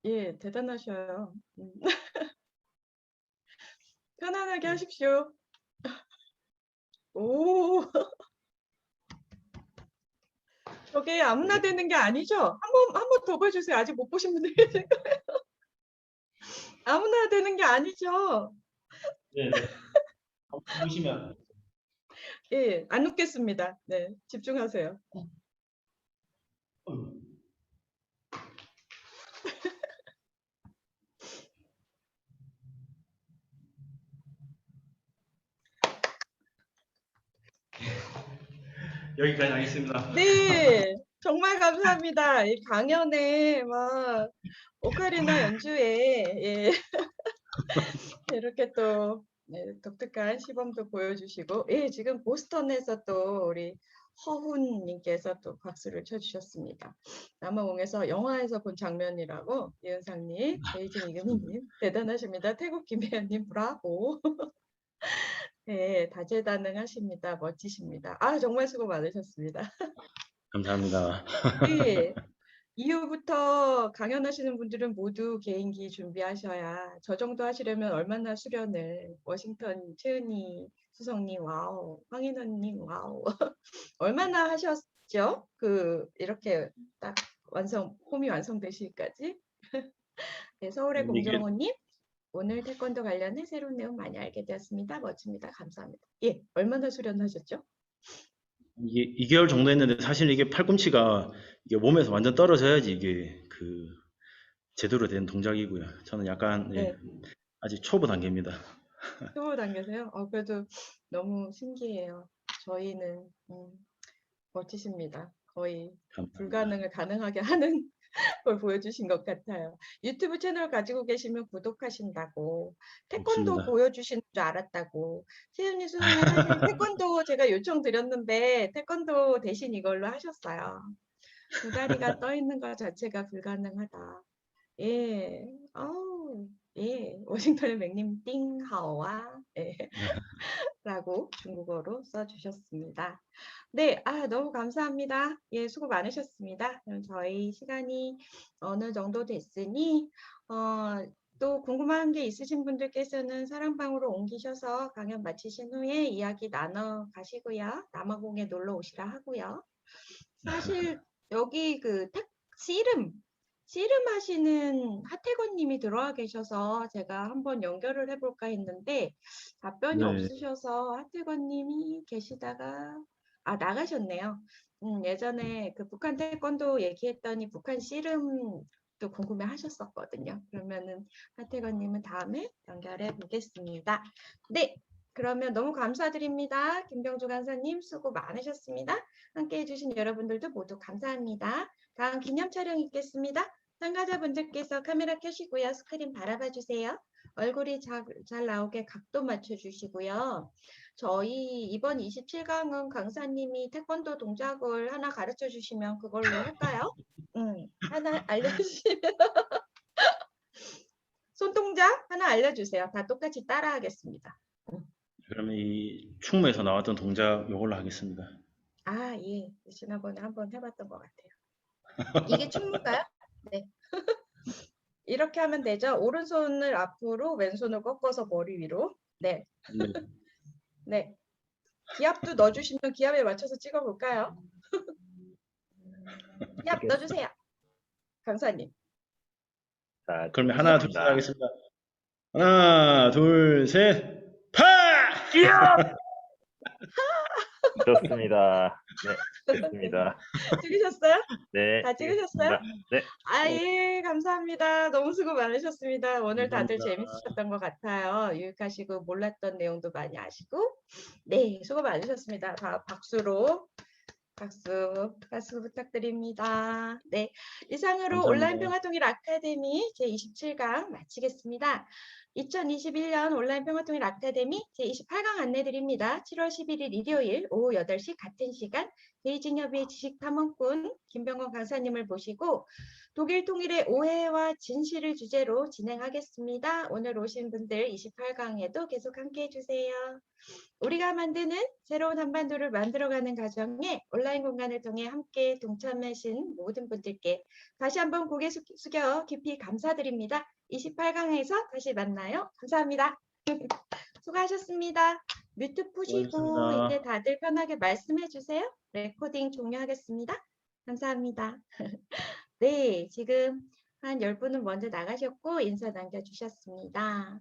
예 대단하셔요. 편안하게 하십시오. 오, 저게 아무나 되는 게 아니죠? 한 번 더 보여주세요. 아직 못 보신 분들 계실 거예요. 아무나 되는 게 아니죠? 네. 한번 보시면. 예, 안 웃겠습니다. 네, 집중하세요. 여기까지 하겠습니다. 네, 정말 감사합니다. 이 강연에 막 오카리나 연주에 예. 이렇게 또 네, 독특한 시범도 보여주시고, 예, 지금 보스턴에서 또 우리 허훈님께서 또 박수를 쳐주셨습니다. 남아공에서 영화에서 본 장면이라고 이은상님, 베이징 이금희님 대단하십니다. 태국 김혜연님 브라보. 네, 다재다능하십니다. 멋지십니다. 아, 정말 수고 많으셨습니다. 감사합니다. 네. 이후부터 강연하시는 분들은 모두 개인기 준비하셔야, 저 정도 하시려면 얼마나 수련을, 워싱턴 최은희 수성님, 와우. 황인원님, 와우. 얼마나 하셨죠? 이렇게 딱 폼이 완성되시기까지. 네, 서울의 이게 공정호님, 오늘 태권도 관련해 새로운 내용 많이 알게 되었습니다. 멋집니다. 감사합니다. 예, 얼마나 수련하셨죠? 이게 2개월 정도 했는데 사실 이게 팔꿈치가 이게 몸에서 완전 떨어져야지 이게 그 제대로 된 동작이고요. 저는 약간 네. 아직 초보 단계입니다. 초보 단계세요? 그래도 너무 신기해요. 저희는 멋지십니다. 거의 감사합니다. 불가능을 가능하게 하는 걸 보여주신 것 같아요. 유튜브 채널 가지고 계시면 구독하신다고, 태권도 없습니다. 보여주시는 줄 알았다고. 세윤이 수선님 사실 태권도 제가 요청드렸는데 태권도 대신 이걸로 하셨어요. 두 다리가 떠 있는 것 자체가 불가능하다. 예, 예, 워싱턴의 맥님 띵하오와 예. 라고 중국어로 써주셨습니다. 네, 너무 감사합니다. 예, 수고 많으셨습니다. 그럼 저희 시간이 어느 정도 됐으니 또 궁금한 게 있으신 분들께서는 사랑방으로 옮기셔서 강연 마치신 후에 이야기 나눠 가시고요. 남아공에 놀러 오시라 하고요. 사실 여기 씨름 하시는 하태권 님이 들어와 계셔서 제가 한번 연결을 해볼까 했는데 답변이 네. 없으셔서 하태권 님이 계시다가 나가셨네요. 예전에 그 북한 태권도 얘기했더니 북한 씨름도 궁금해 하셨었거든요. 그러면은 하태권 님은 다음에 연결해 보겠습니다. 네. 그러면 너무 감사드립니다. 김병주 간사님 수고 많으셨습니다. 함께 해주신 여러분들도 모두 감사합니다. 다음 기념 촬영 있겠습니다. 참가자분들께서 카메라 켜시고요. 스크린 바라봐 주세요. 얼굴이 잘 나오게 각도 맞춰주시고요. 저희 이번 27강은 강사님이 태권도 동작을 하나 가르쳐 주시면 그걸로 할까요? 하나 알려주시면 손동작 하나 알려주세요. 다 똑같이 따라하겠습니다. 그러면 이 충무에서 나왔던 동작 이걸로 하겠습니다. 예. 지난번에 한번 해봤던 것 같아요. 이게 충무인가요? 네. 이렇게 하면 되죠. 오른손을 앞으로, 왼손을 꺾어서 머리 위로. 네. 네. 네. 기압도 넣어주시면 기압에 맞춰서 찍어볼까요? 기압 넣어주세요. 강사님. 자, 그러면 하나, 둘, 셋 시작합니다. 하겠습니다. 하나, 둘, 셋, 파! 좋습니다. 네, 됐습니다. 찍으셨어요? 네, 다 찍으셨어요? 네, 예, 감사합니다. 너무 수고 많으셨습니다. 오늘 다들 감사합니다. 재밌으셨던 것 같아요. 유익하시고 몰랐던 내용도 많이 아시고. 네, 수고 많으셨습니다. 다 박수 부탁드립니다. 네, 이상으로 감사합니다. 온라인 평화통일 아카데미 제27강 마치겠습니다. 2021년 온라인 평화통일 아카데미 제28강 안내드립니다. 7월 11일 일요일 오후 8시 같은 시간 베이징협의회 지식탐험꾼 김병건 강사님을 모시고 독일 통일의 오해와 진실을 주제로 진행하겠습니다. 오늘 오신 분들 28강에도 계속 함께해 주세요. 우리가 만드는 새로운 한반도를 만들어가는 과정에 온라인 공간을 통해 함께 동참하신 모든 분들께 다시 한번 고개 숙여 깊이 감사드립니다. 28강에서 다시 만나요. 감사합니다. 수고하셨습니다. 뮤트 푸시고 수고하셨습니다. 이제 다들 편하게 말씀해 주세요. 레코딩 종료하겠습니다. 감사합니다. 네, 지금 한 10분은 먼저 나가셨고 인사 남겨주셨습니다.